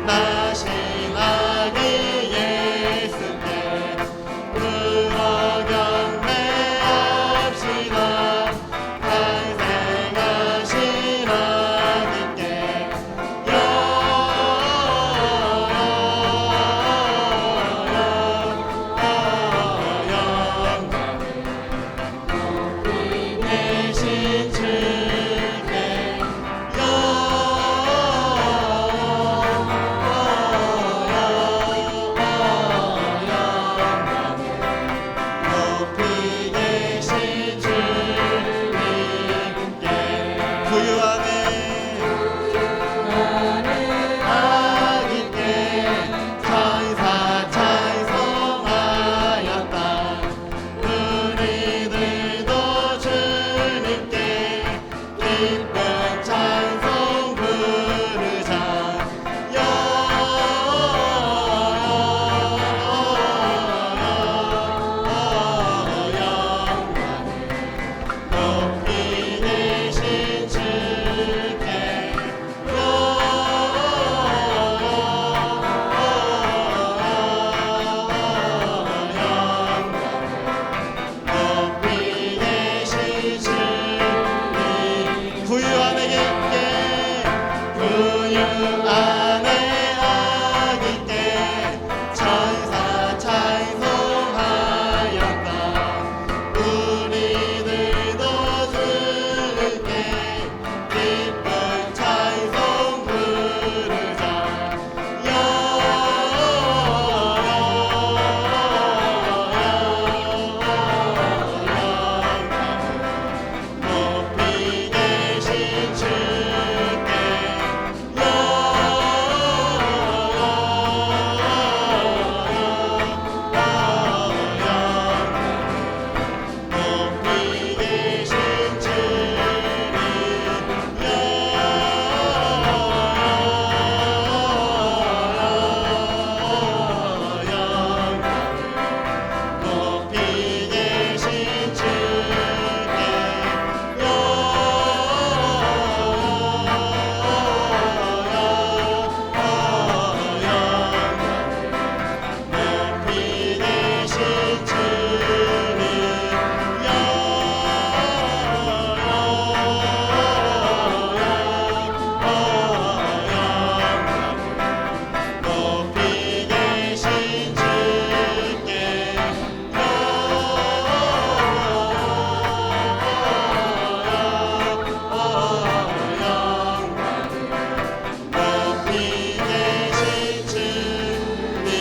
나신 아기 예수께 불어 경배합시다. 탄생하신 아기께 계신 주께 높이 계신 주님께 부유 안에 아기께 천사 찬송하였다. 우리들도 주님께 기쁜 찬송 부르자. 높이 계신 주께 높이 계신 주님 부유 안에 깊게 부유 안에 아기께 천사 찬송하였다. 우리들도 주님께 기쁜 찬송 부르자. 높이 계신 주께 높이 계신 주님 높이 계신 주께 높이 계신 높이 계신 주께 높이 계신 주님께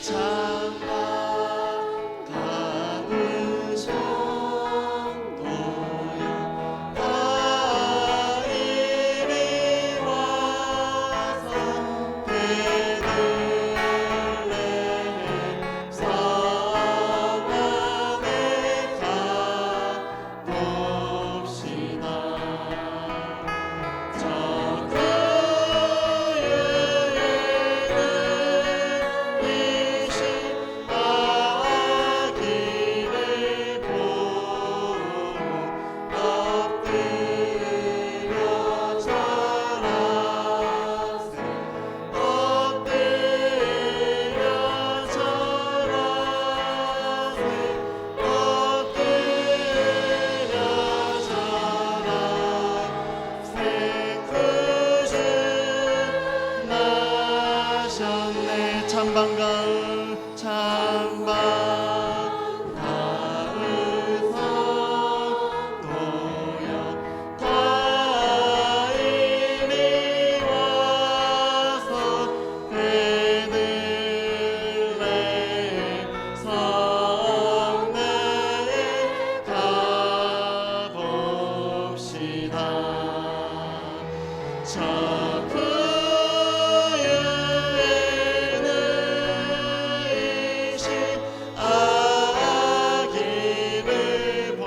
찬바 가부성도여 다 이리 와서 베들레헴 성 안에 가봅시다. 저 그유에는 이신 아기를 보고 엎드려 절하세. 엎드려 절하세. 엎드려 절하세. 구주 나셨네. 찬반가을 찬반 가을 성도여 다 이리 와서 베들레헴 성내에 가봅시다. 저 그유에는 이신 아기를 보고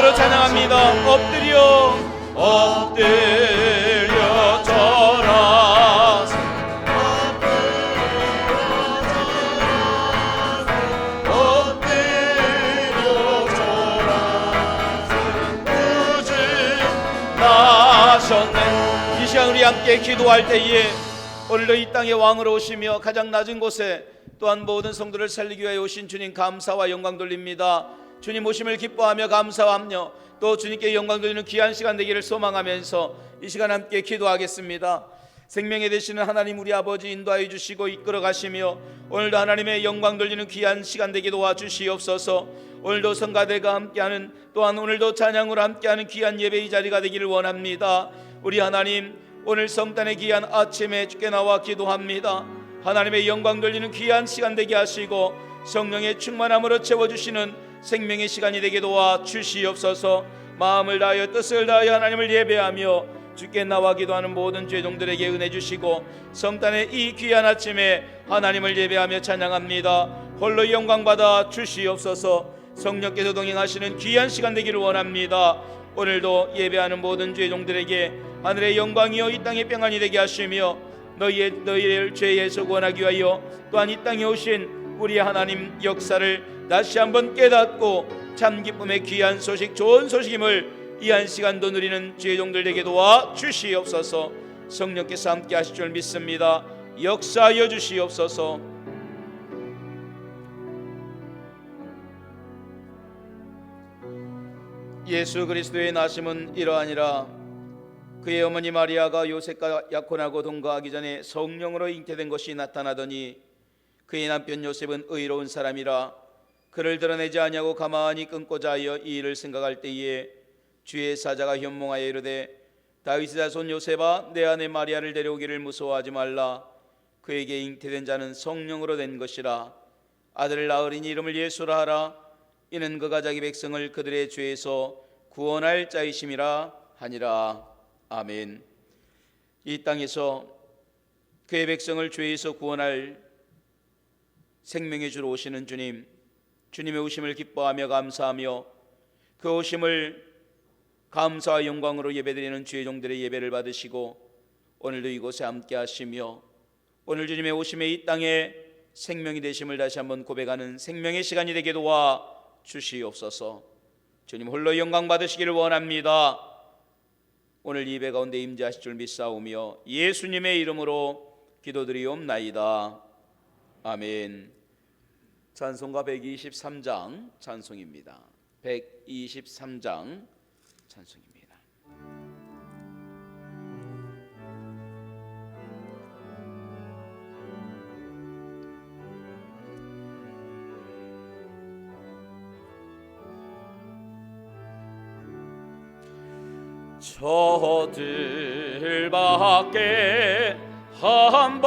힘으로 찬양합니다. 엎드려 절하 나셨네. 이 시간 우리 함께 기도할 때에 오늘도 이 땅의 왕으로 오시며 가장 낮은 곳에 또한 모든 성도를 살리기 위하여 오신 주님 감사와 영광 돌립니다. 주님 오심을 기뻐하며 감사하며 또 주님께 영광 돌리는 귀한 시간 되기를 소망하면서 이 시간 함께 기도하겠습니다. 생명에 되시는 하나님 우리 아버지 인도하여 주시고 이끌어 가시며 오늘도 하나님의 영광 돌리는 귀한 시간 되게 도와주시옵소서. 오늘도 성가대가 함께하는 또한 오늘도 찬양으로 함께하는 귀한 예배의 자리가 되기를 원합니다. 우리 하나님 오늘 성단의 귀한 아침에 주께 나와 기도합니다. 하나님의 영광 돌리는 귀한 시간 되게 하시고 성령의 충만함으로 채워주시는 생명의 시간이 되게 도와주시옵소서. 마음을 다하여 뜻을 다하여 하나님을 예배하며 주께 나와 기도하는 모든 죄종들에게 은혜 주시고 성단의 이 귀한 아침에 하나님을 예배하며 찬양합니다. 홀로 영광받아 주시옵소서. 성령께서 동행하시는 귀한 시간 되기를 원합니다. 오늘도 예배하는 모든 죄종들에게 하늘의 영광이여 이 땅의 평안이 되게 하시며 너희를 죄에서 구원하기 위하여 또한 이 땅에 오신 우리 하나님 역사를 다시 한번 깨닫고 참 기쁨의 귀한 소식 좋은 소식임을 이 한 시간도 누리는 죄종들에게 도와 주시옵소서. 성령께서 함께 하실 줄 믿습니다. 역사하여 주시옵소서. 예수 그리스도의 나심은 이러하니라. 그의 어머니 마리아가 요셉과 약혼하고 동거하기 전에 성령으로 잉태된 것이 나타나더니 그의 남편 요셉은 의로운 사람이라 그를 드러내지 아니하고 가만히 끊고자 하여 이 일을 생각할 때에 주의 사자가 현몽하여 이르되 다윗의 자손 요셉아 내 아내 마리아를 데려오기를 무서워하지 말라. 그에게 잉태된 자는 성령으로 된 것이라. 아들을 낳으리니 이름을 예수라 하라. 이는 그가 자기 백성을 그들의 죄에서 구원할 자이심이라 하니라. 아멘. 이 땅에서 그의 백성을 죄에서 구원할 생명의 주로 오시는 주님, 주님의 오심을 기뻐하며 감사하며 그 오심을 감사와 영광으로 예배드리는 주의 종들의 예배를 받으시고 오늘도 이곳에 함께 하시며 오늘 주님의 오심에 이 땅에 생명이 되심을 다시 한번 고백하는 생명의 시간이 되게 도와 주시옵소서. 주님 홀로 영광 받으시기를 원합니다. 오늘 예배 가운데 임재하실 줄 믿사오며 예수님의 이름으로 기도드리옵나이다. 아멘. 찬송가 123장 찬송입니다. 123장 찬송입니다. 저들밖에 한밤중에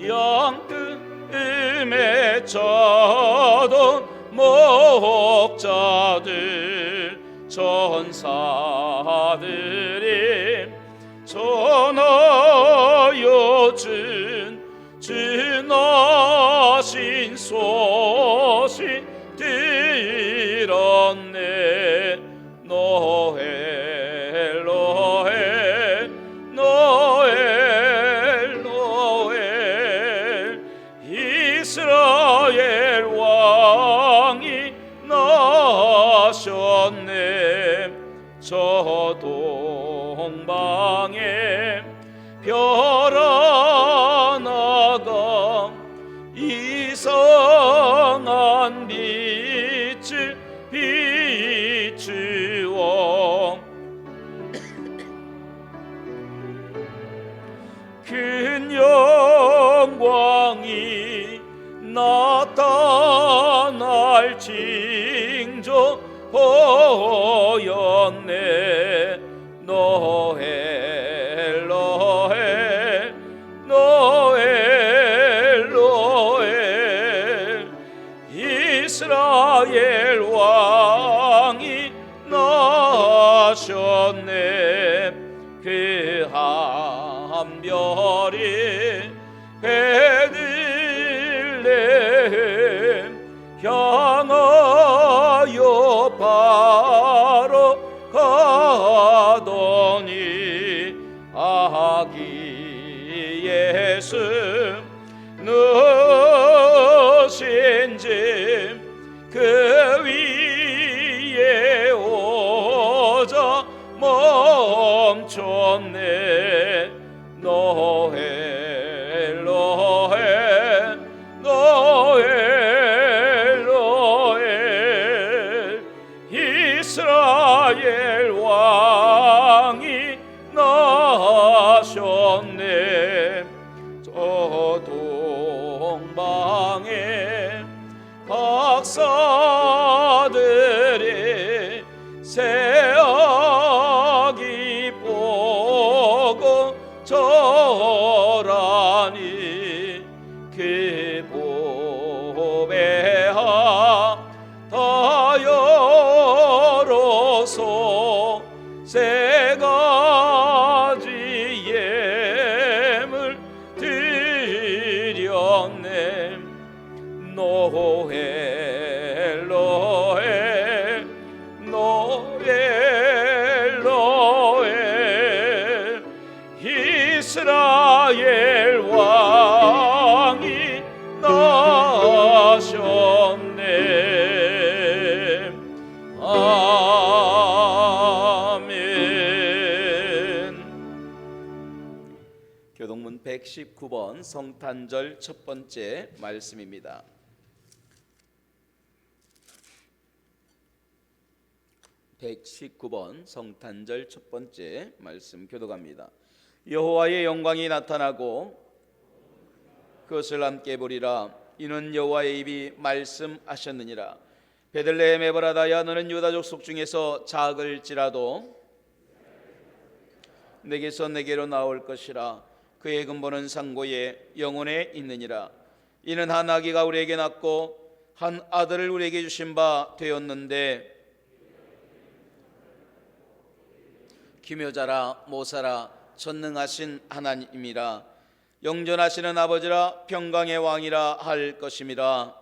양뜸에 젖은 목자들 전사들이 전하여 지나신 소식 들었네. 노엘 노엘 노엘 노엘 이스라엘 왕이 나셨네. 저 동방에 별 하나가 이상한 빛을 비추어 큰 영광이 나타날 징조 보였네. 노엘 노엘 노엘 노엘 이스라엘 왕이 나셨네. 그 한 별이 베들레헴 향하 된 죄 그 위에 오자 멈췄네. 노엘 노엘 노엘 노엘 이스라엘 왕이 나셨네. 저 동방에 박사들이 새아기 보고 절하니 그 보배하 다여로서 세 가지 예물 드렸네. 노엘 노엘 노엘 노엘 이스라엘 왕이 나셨네. 아멘. 교동문 119번 성탄절 첫 번째 말씀입니다. 119번 성탄절 첫 번째 말씀 교독합니다. 여호와의 영광이 나타나고 그것을 함께 보리라. 이는 여호와의 입이 말씀하셨느니라. 베들레헴 에브라다야 너는 유다 족속 중에서 작을지라도 내게서 내게로 나올 것이라. 그의 근본은 상고에 영혼에 있느니라. 이는 한 아기가 우리에게 낳고 한 아들을 우리에게 주신 바 되었는데 기묘자라 모사라 전능하신 하나님이라. 영전하시는 아버지라 평강의 왕이라 할 것임이라.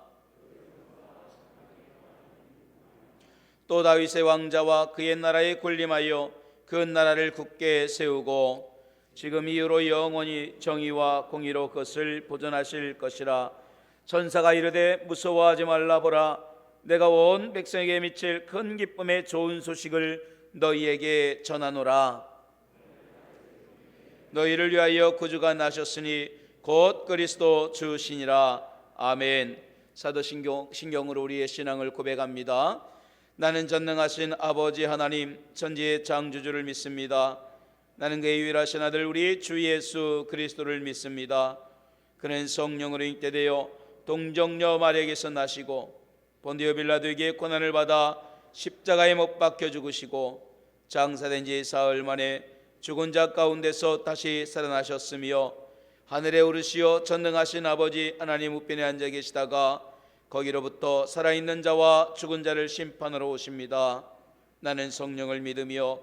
또 다윗의 왕자와 그의 나라에 군림하여 그 나라를 굳게 세우고 지금 이후로 영원히 정의와 공의로 그것을 보존하실 것이라. 천사가 이르되 무서워하지 말라. 보라 내가 온 백성에게 미칠 큰 기쁨의 좋은 소식을 너희에게 전하노라. 너희를 위하여 구주가 나셨으니 곧 그리스도 주시니라. 아멘. 사도신경으로 우리의 신앙을 고백합니다. 나는 전능하신 아버지 하나님 천지의 창조주를 믿습니다. 나는 그의 유일하신 아들 우리 주 예수 그리스도를 믿습니다. 그는 성령으로 잉태되어 동정녀 마리아에게서 나시고 본디오 빌라도에게 고난을 받아 십자가에 못 박혀 죽으시고 장사된 지 사흘 만에 죽은 자 가운데서 다시 살아나셨으며 하늘에 오르시어 전능하신 아버지 하나님 우편에 앉아 계시다가 거기로부터 살아있는 자와 죽은 자를 심판하러 오십니다. 나는 성령을 믿으며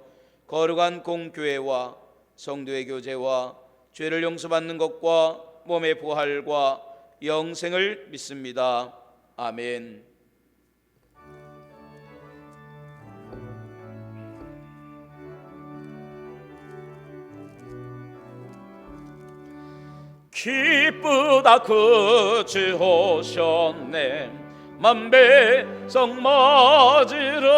거룩한 공교회와 성도의 교제와 죄를 용서받는 것과 몸의 부활과 영생을 믿습니다. 아멘. 기쁘다 그주 오셨네. 만배성 맞으라.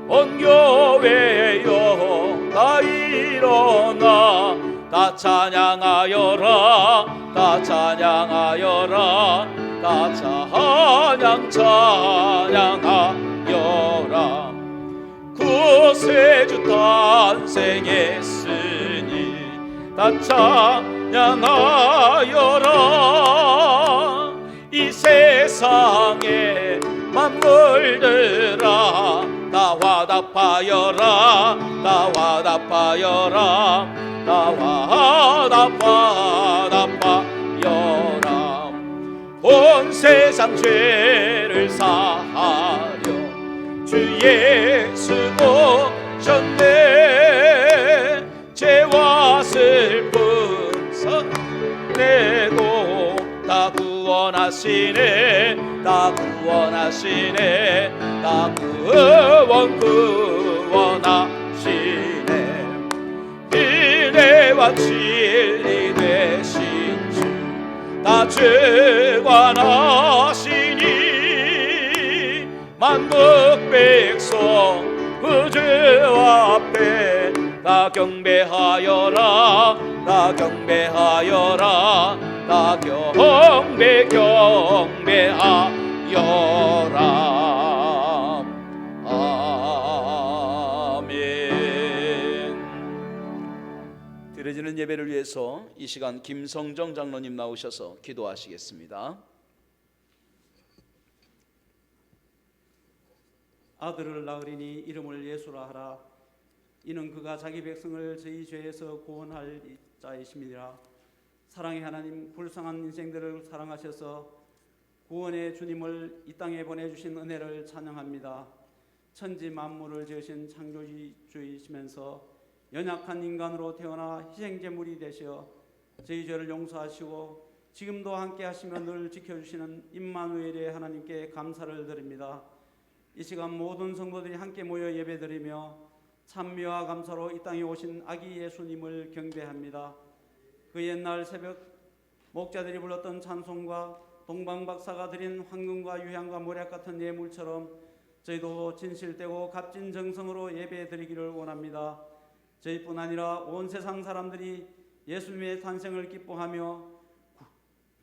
온 교회여 다 일어나 다 찬양하여라. 다 찬양하여라. 다 찬양하여라. 구세주 탄생했으니 다 찬양하여라. 이 세상에 만물들아 다 화답하여라. 다 화답하여라. 다 화답하여라. 온 세상 죄를 사하려 주 예수 오셨네. 죄와 슬픔 내고 다 구원하시네. 다 구원하시네. 다 구원하시네. 은혜와 진리 되신 주 다 죄가 나 만국 백성 그 죄와 앞에 다 경배하여라 다 경배하여라 다 경배하여라. 아멘. 드려지는 예배를 위해서 이 시간 김성정 장로님 나오셔서 기도하시겠습니다. 아들을 낳으리니 이름을 예수라 하라. 이는 그가 자기 백성을 저희 죄에서 구원할 자이심이라. 사랑의 하나님, 불쌍한 인생들을 사랑하셔서 구원의 주님을 이 땅에 보내주신 은혜를 찬양합니다. 천지 만물을 지으신 창조주이시면서 연약한 인간으로 태어나 희생제물이 되셔 저희 죄를 용서하시고 지금도 함께 하시며 늘 지켜주시는 임마누엘의 하나님께 감사를 드립니다. 이 시간 모든 성도들이 함께 모여 예배드리며 찬미와 감사로 이 땅에 오신 아기 예수님을 경배합니다. 그 옛날 새벽 목자들이 불렀던 찬송과 동방박사가 드린 황금과 유향과 모략 같은 예물처럼 저희도 진실되고 값진 정성으로 예배드리기를 원합니다. 저희뿐 아니라 온 세상 사람들이 예수님의 탄생을 기뻐하며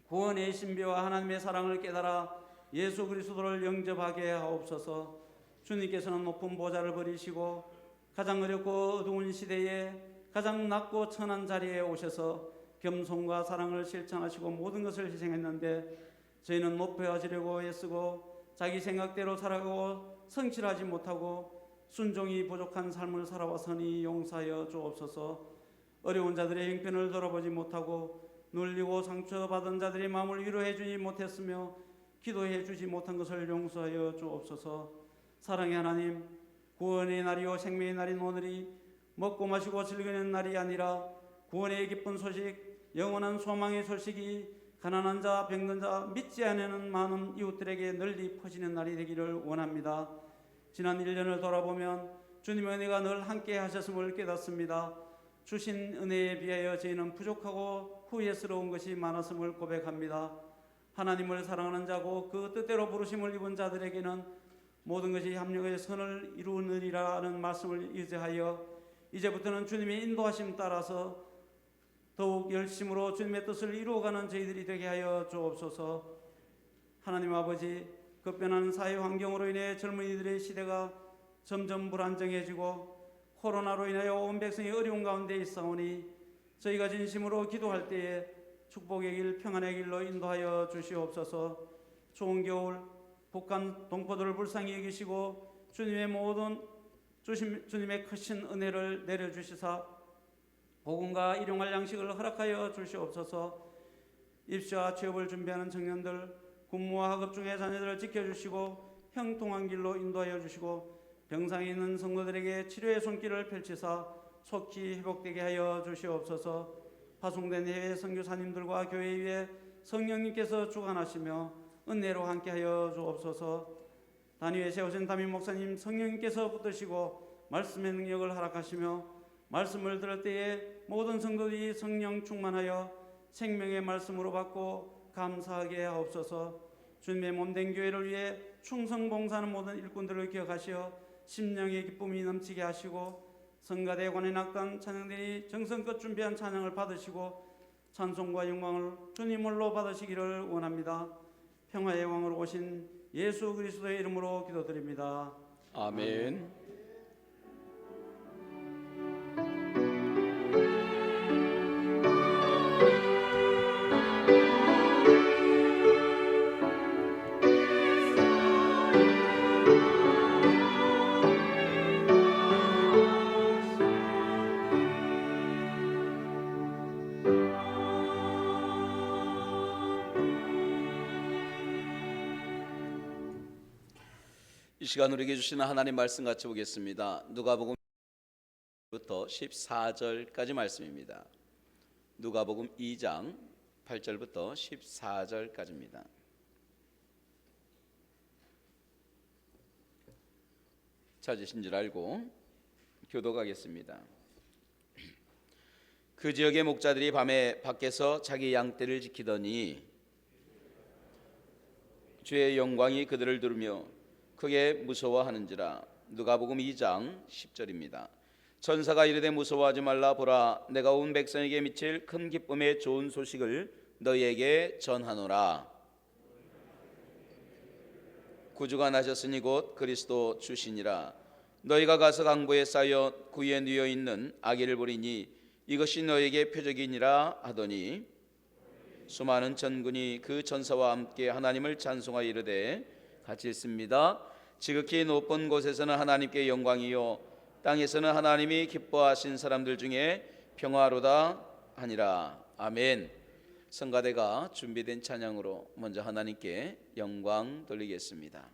구원의 신비와 하나님의 사랑을 깨달아 예수 그리스도를 영접하게 하옵소서. 주님께서는 높은 보좌를 버리시고 가장 어렵고 어두운 시대에 가장 낮고 천한 자리에 오셔서 겸손과 사랑을 실천하시고 모든 것을 희생했는데 저희는 높여지려고 애쓰고 자기 생각대로 살아가고 성실하지 못하고 순종이 부족한 삶을 살아왔으니 용서하여 주옵소서. 어려운 자들의 형편을 돌아보지 못하고 눌리고 상처받은 자들의 마음을 위로해 주지 못했으며 기도해 주지 못한 것을 용서하여 주옵소서. 사랑의 하나님, 구원의 날이요 생명의 날인 오늘이 먹고 마시고 즐기는 날이 아니라 구원의 기쁜 소식, 영원한 소망의 소식이 가난한 자, 병든 자, 믿지 않는 많은 이웃들에게 널리 퍼지는 날이 되기를 원합니다. 지난 1년을 돌아보면 주님의 은혜가 늘 함께 하셨음을 깨닫습니다. 주신 은혜에 비하여 저희는 부족하고 후회스러운 것이 많았음을 고백합니다. 하나님을 사랑하는 자고 그 뜻대로 부르심을 입은 자들에게는 모든 것이 합력의 선을 이루느니라 하는 말씀을 의지하여 이제부터는 주님의 인도하심 따라서 더욱 열심으로 주님의 뜻을 이루어가는 저희들이 되게 하여 주옵소서. 하나님 아버지, 급변하는 사회 환경으로 인해 젊은이들의 시대가 점점 불안정해지고 코로나로 인하여 온 백성이 어려운 가운데 있사오니 저희가 진심으로 기도할 때에 축복의 길, 평안의 길로 인도하여 주시옵소서. 좋은 겨울, 북한 동포들을 불쌍히 여기시고 주님의 크신 은혜를 내려주시사 복음과 일용할 양식을 허락하여 주시옵소서. 입시와 취업을 준비하는 청년들, 군무와 학업 중의 자녀들을 지켜주시고 형통한 길로 인도하여 주시고 병상에 있는 성도들에게 치료의 손길을 펼치사 속히 회복되게 하여 주시옵소서. 파송된 해외 선교사님들과 교회 위에 성령님께서 주관하시며 은혜로 함께하여 주옵소서. 단위에 세우신 담임 목사님 성령님께서 붙드시고 말씀의 능력을 허락하시며 말씀을 들을 때에 모든 성도들이 성령 충만하여 생명의 말씀으로 받고 감사하게 하옵소서. 주님의 몸된 교회를 위해 충성 봉사하는 모든 일꾼들을 기억하시어 심령의 기쁨이 넘치게 하시고 성가대 관의 낙단 찬양들이 정성껏 준비한 찬양을 받으시고 찬송과 영광을 주님을로 받으시기를 원합니다. 평화의 왕으로 오신 예수 그리스도의 이름으로 기도드립니다. 아멘. 이 시간 우리에게 주시는 하나님 말씀 같이 보겠습니다. 누가복음 1절부터 14절까지 말씀입니다. 누가복음 2장 8절부터 14절까지입니다. 찾으신 줄 알고 교독하겠습니다. 그 지역의 목자들이 밤에 밖에서 자기 양떼를 지키더니 주의 영광이 그들을 두르며 크게 무서워하는지라. 누가복음 2장 10절입니다. 천사가 이르되 무서워하지 말라. 보라, 내가 온 백성에게 미칠 큰 기쁨의 좋은 소식을 너희에게 전하노라. 구주가 나셨으니 곧 그리스도 주시니라. 너희가 가서 강보에 쌓여 구유에 누워 있는 아기를 보리니 이것이 너희에게 표적이니라 하더니 수많은 천군이 그 천사와 함께 하나님을 찬송하여 이르되 같이 읽습니다. 지극히 높은 곳에서는 하나님께 영광이요 땅에서는 하나님이 기뻐하신 사람들 중에 평화로다 하니라. 아멘. 성가대가 준비된 찬양으로 먼저 하나님께 영광 돌리겠습니다.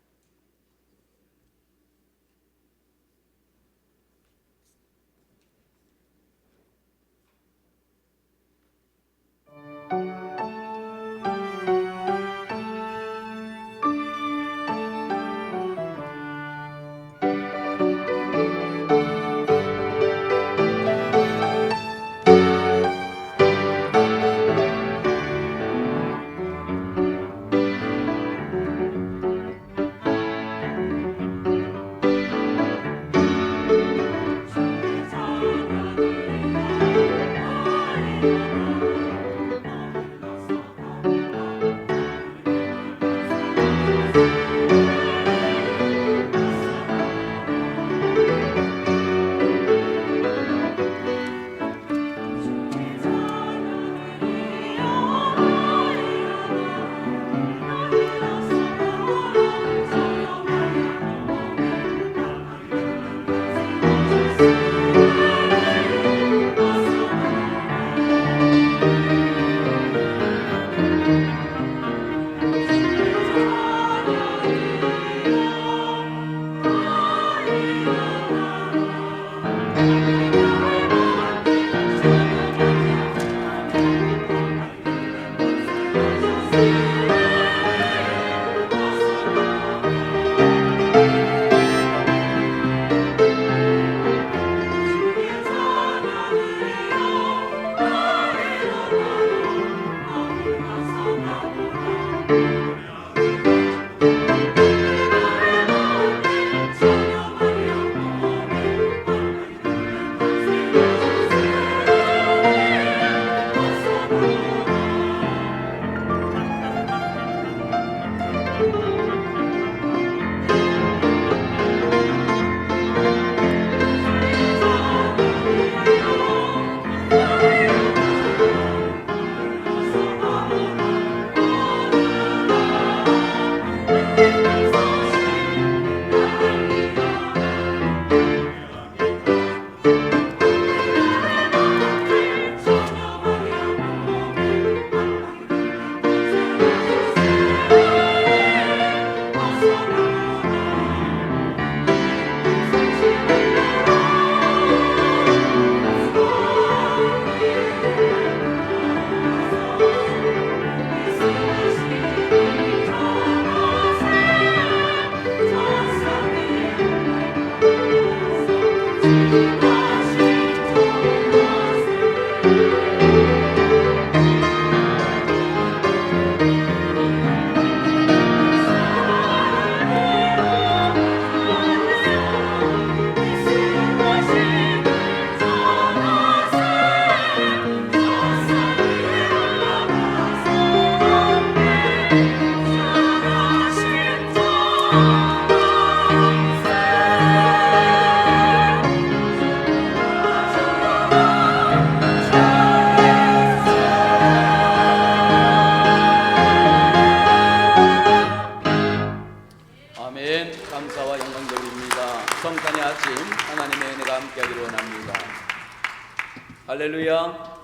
할렐루야,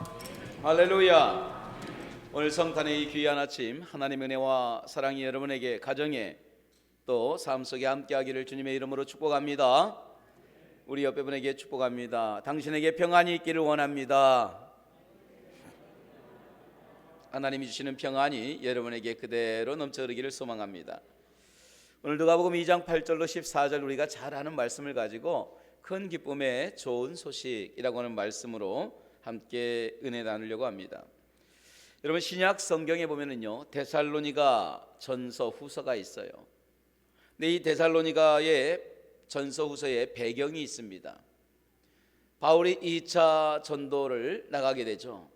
할렐루야. 오늘 성탄의 이 귀한 아침 하나님의 은혜와 사랑이 여러분에게 가정에 또 삶 속에 함께하기를 주님의 이름으로 축복합니다. 우리 옆에 분에게 축복합니다. 당신에게 평안이 있기를 원합니다. 하나님이 주시는 평안이 여러분에게 그대로 넘쳐 흐르기를 소망합니다. 오늘 누가복음 2장 8절로 14절 우리가 잘 아는 말씀을 가지고 큰 기쁨의 좋은 소식이라고 하는 말씀으로 함께 은혜 나누려고 합니다. 여러분, 신약 성경에 보면은요, 데살로니가 전서 후서가 있어요. 근데 이 데살로니가의 전서후서에 배경이 있습니다. 바울이 2차 전도를 나가게 되죠.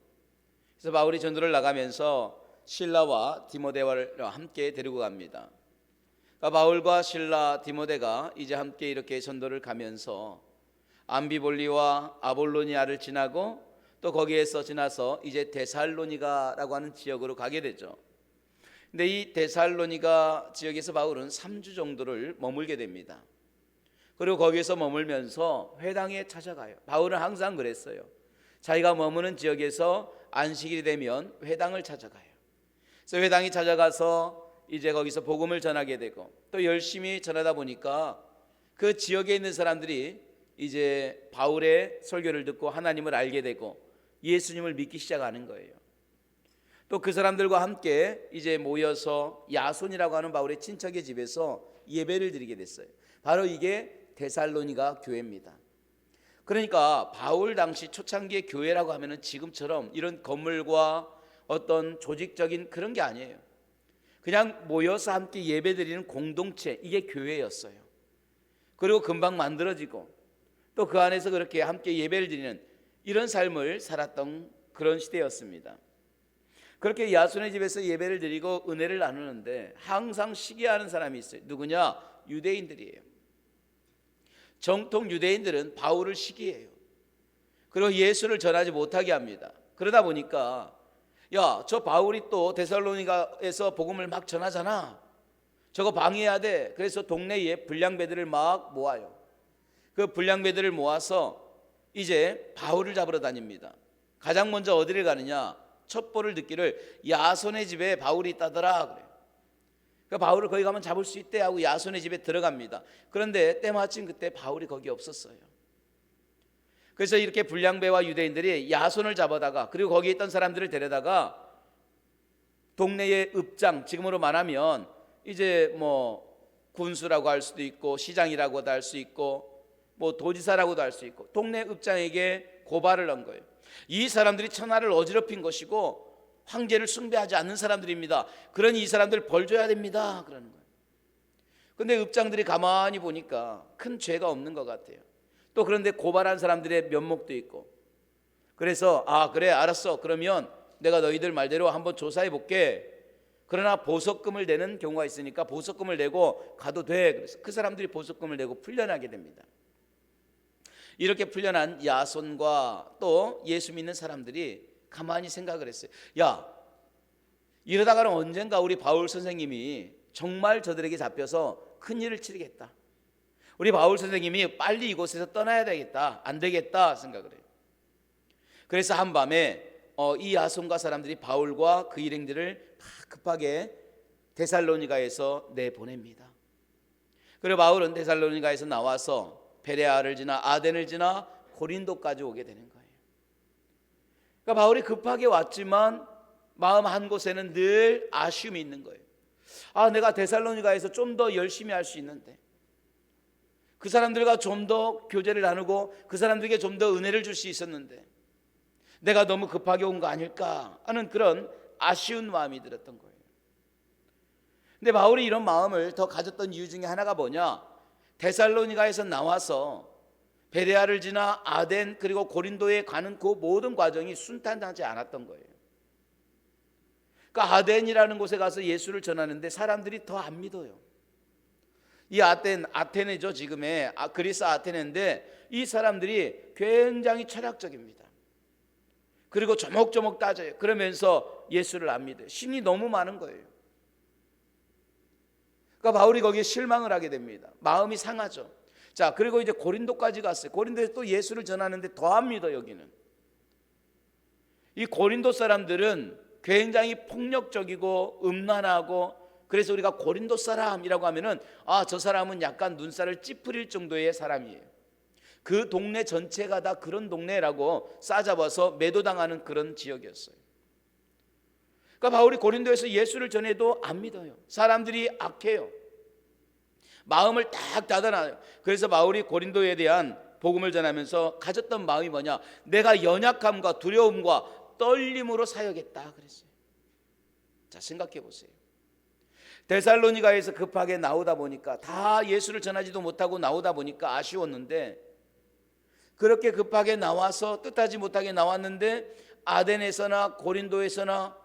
그래서 바울이 전도를 나가면서 실라와 디모데를 함께 데리고 갑니다. 그러니까 바울과 실라, 디모데가 이제 함께 이렇게 전도를 가면서 암비볼리와 아볼로니아를 지나고 또 거기에서 지나서 이제 데살로니가라고 하는 지역으로 가게 되죠. 근데 이 데살로니가 지역에서 바울은 3주 정도를 머물게 됩니다. 그리고 거기에서 머물면서 회당에 찾아가요. 바울은 항상 그랬어요. 자기가 머무는 지역에서 안식일이 되면 회당을 찾아가요. 그래서 회당에 찾아가서 이제 거기서 복음을 전하게 되고 또 열심히 전하다 보니까 그 지역에 있는 사람들이 이제 바울의 설교를 듣고 하나님을 알게 되고 예수님을 믿기 시작하는 거예요. 또 그 사람들과 함께 이제 모여서 야손이라고 하는 바울의 친척의 집에서 예배를 드리게 됐어요. 바로 이게 데살로니가 교회입니다. 그러니까 바울 당시 초창기의 교회라고 하면은 지금처럼 이런 건물과 어떤 조직적인 그런 게 아니에요. 그냥 모여서 함께 예배드리는 공동체, 이게 교회였어요. 그리고 금방 만들어지고 또 그 안에서 그렇게 함께 예배를 드리는 이런 삶을 살았던 그런 시대였습니다. 그렇게 야손의 집에서 예배를 드리고 은혜를 나누는데 항상 시기하는 사람이 있어요. 누구냐? 유대인들이에요. 정통 유대인들은 바울을 시기해요. 그리고 예수를 전하지 못하게 합니다. 그러다 보니까 야, 저 바울이 또 데살로니가에서 복음을 막 전하잖아. 저거 방해해야 돼. 그래서 동네에 불량배들을 막 모아요. 그 불량배들을 모아서 이제 바울을 잡으러 다닙니다. 가장 먼저 어디를 가느냐? 첩보를 듣기를 야손의 집에 바울이 있다더라 그래요. 그러니까 바울을 거기 가면 잡을 수 있대 하고 야손의 집에 들어갑니다. 그런데 때마침 그때 바울이 거기 없었어요. 그래서 이렇게 불량배와 유대인들이 야손을 잡아다가 그리고 거기에 있던 사람들을 데려다가 동네의 읍장, 지금으로 말하면 이제 뭐 군수라고 할 수도 있고 시장이라고도 할 수 있고 뭐 도지사라고도 할 수 있고 동네 읍장에게 고발을 한 거예요. 이 사람들이 천하를 어지럽힌 것이고 황제를 숭배하지 않는 사람들입니다. 그러니 이 사람들 벌 줘야 됩니다. 그러는 거예요. 근데 읍장들이 가만히 보니까 큰 죄가 없는 것 같아요. 또 그런데 고발한 사람들의 면목도 있고 그래서 그래 알았어. 그러면 내가 너희들 말대로 한번 조사해 볼게. 그러나 보석금을 내는 경우가 있으니까 보석금을 내고 가도 돼. 그래서 그 사람들이 보석금을 내고 풀려나게 됩니다. 이렇게 풀려난 야손과 또 예수 믿는 사람들이 가만히 생각을 했어요. 야, 이러다가는 언젠가 우리 바울 선생님이 정말 저들에게 잡혀서 큰일을 치르겠다. 우리 바울 선생님이 빨리 이곳에서 떠나야 되겠다. 안 되겠다 생각을 해요. 그래서 한밤에 이 야손과 사람들이 바울과 그 일행들을 급하게 데살로니가에서 내보냅니다. 그리고 바울은 데살로니가에서 나와서 베레아를 지나 아덴을 지나 고린도까지 오게 되는 거예요. 그러니까 바울이 급하게 왔지만 마음 한 곳에는 늘 아쉬움이 있는 거예요. 내가 데살로니가에서 좀 더 열심히 할 수 있는데, 그 사람들과 좀 더 교제를 나누고 그 사람들에게 좀 더 은혜를 줄 수 있었는데 내가 너무 급하게 온 거 아닐까 하는 그런 아쉬운 마음이 들었던 거예요. 근데 바울이 이런 마음을 더 가졌던 이유 중에 하나가 뭐냐? 데살로니가에서 나와서 베레아를 지나 아덴 그리고 고린도에 가는 그 모든 과정이 순탄하지 않았던 거예요. 그러니까 아덴이라는 곳에 가서 예수를 전하는데 사람들이 더 안 믿어요. 이 아테네죠. 지금의 그리스 아테네인데 이 사람들이 굉장히 철학적입니다. 그리고 조목조목 따져요. 그러면서 예수를 안 믿어요. 신이 너무 많은 거예요. 그러니까 바울이 거기에 실망을 하게 됩니다. 마음이 상하죠. 자, 그리고 이제 고린도까지 갔어요. 고린도에서 또 예수를 전하는데 더 안 믿어. 여기는 이 고린도 사람들은 굉장히 폭력적이고 음란하고, 그래서 우리가 고린도 사람이라고 하면은 저 사람은 약간 눈살을 찌푸릴 정도의 사람이에요. 그 동네 전체가 다 그런 동네라고 싸잡아서 매도당하는 그런 지역이었어요. 그러니까 바울이 고린도에서 예수를 전해도 안 믿어요. 사람들이 악해요. 마음을 딱 닫아놔요. 그래서 바울이 고린도에 대한 복음을 전하면서 가졌던 마음이 뭐냐? 내가 연약함과 두려움과 떨림으로 사역했다 그랬어요. 자, 생각해 보세요. 데살로니가에서 급하게 나오다 보니까 다 예수를 전하지도 못하고 나오다 보니까 아쉬웠는데, 그렇게 급하게 나와서 뜻하지 못하게 나왔는데 아덴에서나 고린도에서나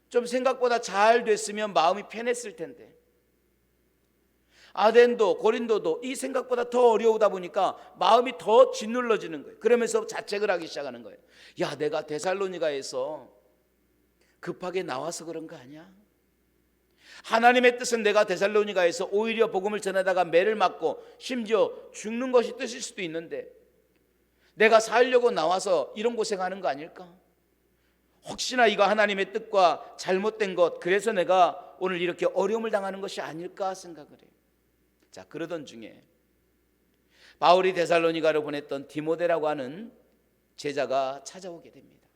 좀 생각보다 잘 됐으면 마음이 편했을 텐데, 아덴도 고린도도 이 생각보다 더 어려우다 보니까 마음이 더 짓눌러지는 거예요. 그러면서 자책을 하기 시작하는 거예요. 야, 내가 데살로니가에서 급하게 나와서 그런 거 아니야? 하나님의 뜻은 내가 데살로니가에서 오히려 복음을 전하다가 매를 맞고 심지어 죽는 것이 뜻일 수도 있는데, 내가 살려고 나와서 이런 고생하는 거 아닐까? 혹시나 이거 하나님의 뜻과 잘못된 것, 그래서 내가 오늘 이렇게 어려움을 당하는 것이 아닐까 생각을 해요. 자, 그러던 중에 바울이 데살로니가로 보냈던 디모데라고 하는 제자가 찾아오게 됩니다.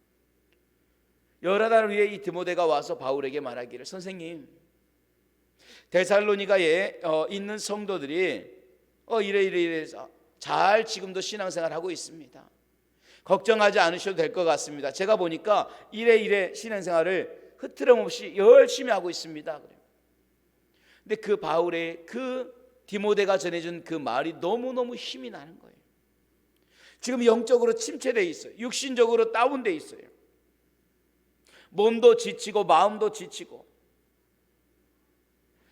여러 달 후에 이 디모데가 와서 바울에게 말하기를, 선생님, 데살로니가에 있는 성도들이 이래 잘 지금도 신앙생활 하고 있습니다. 걱정하지 않으셔도 될 것 같습니다. 제가 보니까 이래 신앙생활을 흐트럼 없이 열심히 하고 있습니다. 근데 그 바울의 그 디모데가 전해준 그 말이 너무너무 힘이 나는 거예요. 지금 영적으로 침체되어 있어요. 육신적으로 다운되어 있어요. 몸도 지치고 마음도 지치고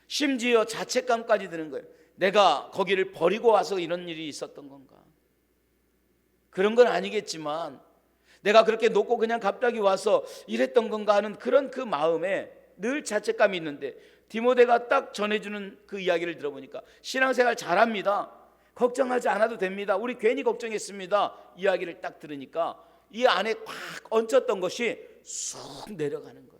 심지어 자책감까지 드는 거예요. 내가 거기를 버리고 와서 이런 일이 있었던 건가? 그런 건 아니겠지만 내가 그렇게 놓고 그냥 갑자기 와서 이랬던 건가 하는 그런 그 마음에 늘 자책감이 있는데, 디모데가 딱 전해주는 그 이야기를 들어보니까 신앙생활 잘합니다. 걱정하지 않아도 됩니다. 우리 괜히 걱정했습니다. 이야기를 딱 들으니까 이 안에 꽉 얹혔던 것이 쑥 내려가는 거예요.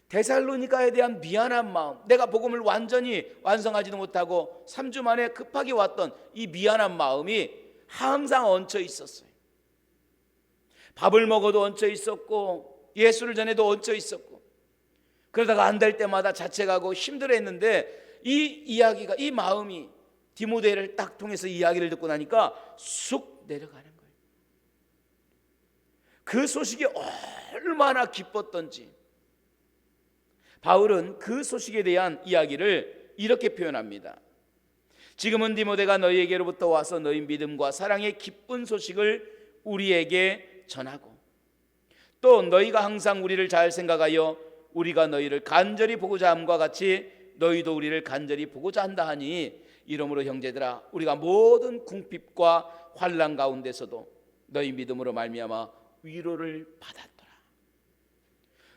데살로니가에 대한 미안한 마음, 내가 복음을 완전히 완성하지도 못하고 3주 만에 급하게 왔던 이 미안한 마음이 항상 얹혀 있었어요. 밥을 먹어도 얹혀 있었고 예수를 전해도 얹혀 있었고, 그러다가 안 될 때마다 자책하고 힘들어했는데, 이 이야기가, 이 마음이 디모데를 딱 통해서 이야기를 듣고 나니까 쑥 내려가는 거예요. 그 소식이 얼마나 기뻤던지 바울은 그 소식에 대한 이야기를 이렇게 표현합니다. 지금은 디모데가 너희에게로부터 와서 너희 믿음과 사랑의 기쁜 소식을 우리에게 전하고, 또 너희가 항상 우리를 잘 생각하여 우리가 너희를 간절히 보고자 함과 같이 너희도 우리를 간절히 보고자 한다 하니, 이러므로 형제들아, 우리가 모든 궁핍과 환난 가운데서도 너희 믿음으로 말미암아 위로를 받았더라.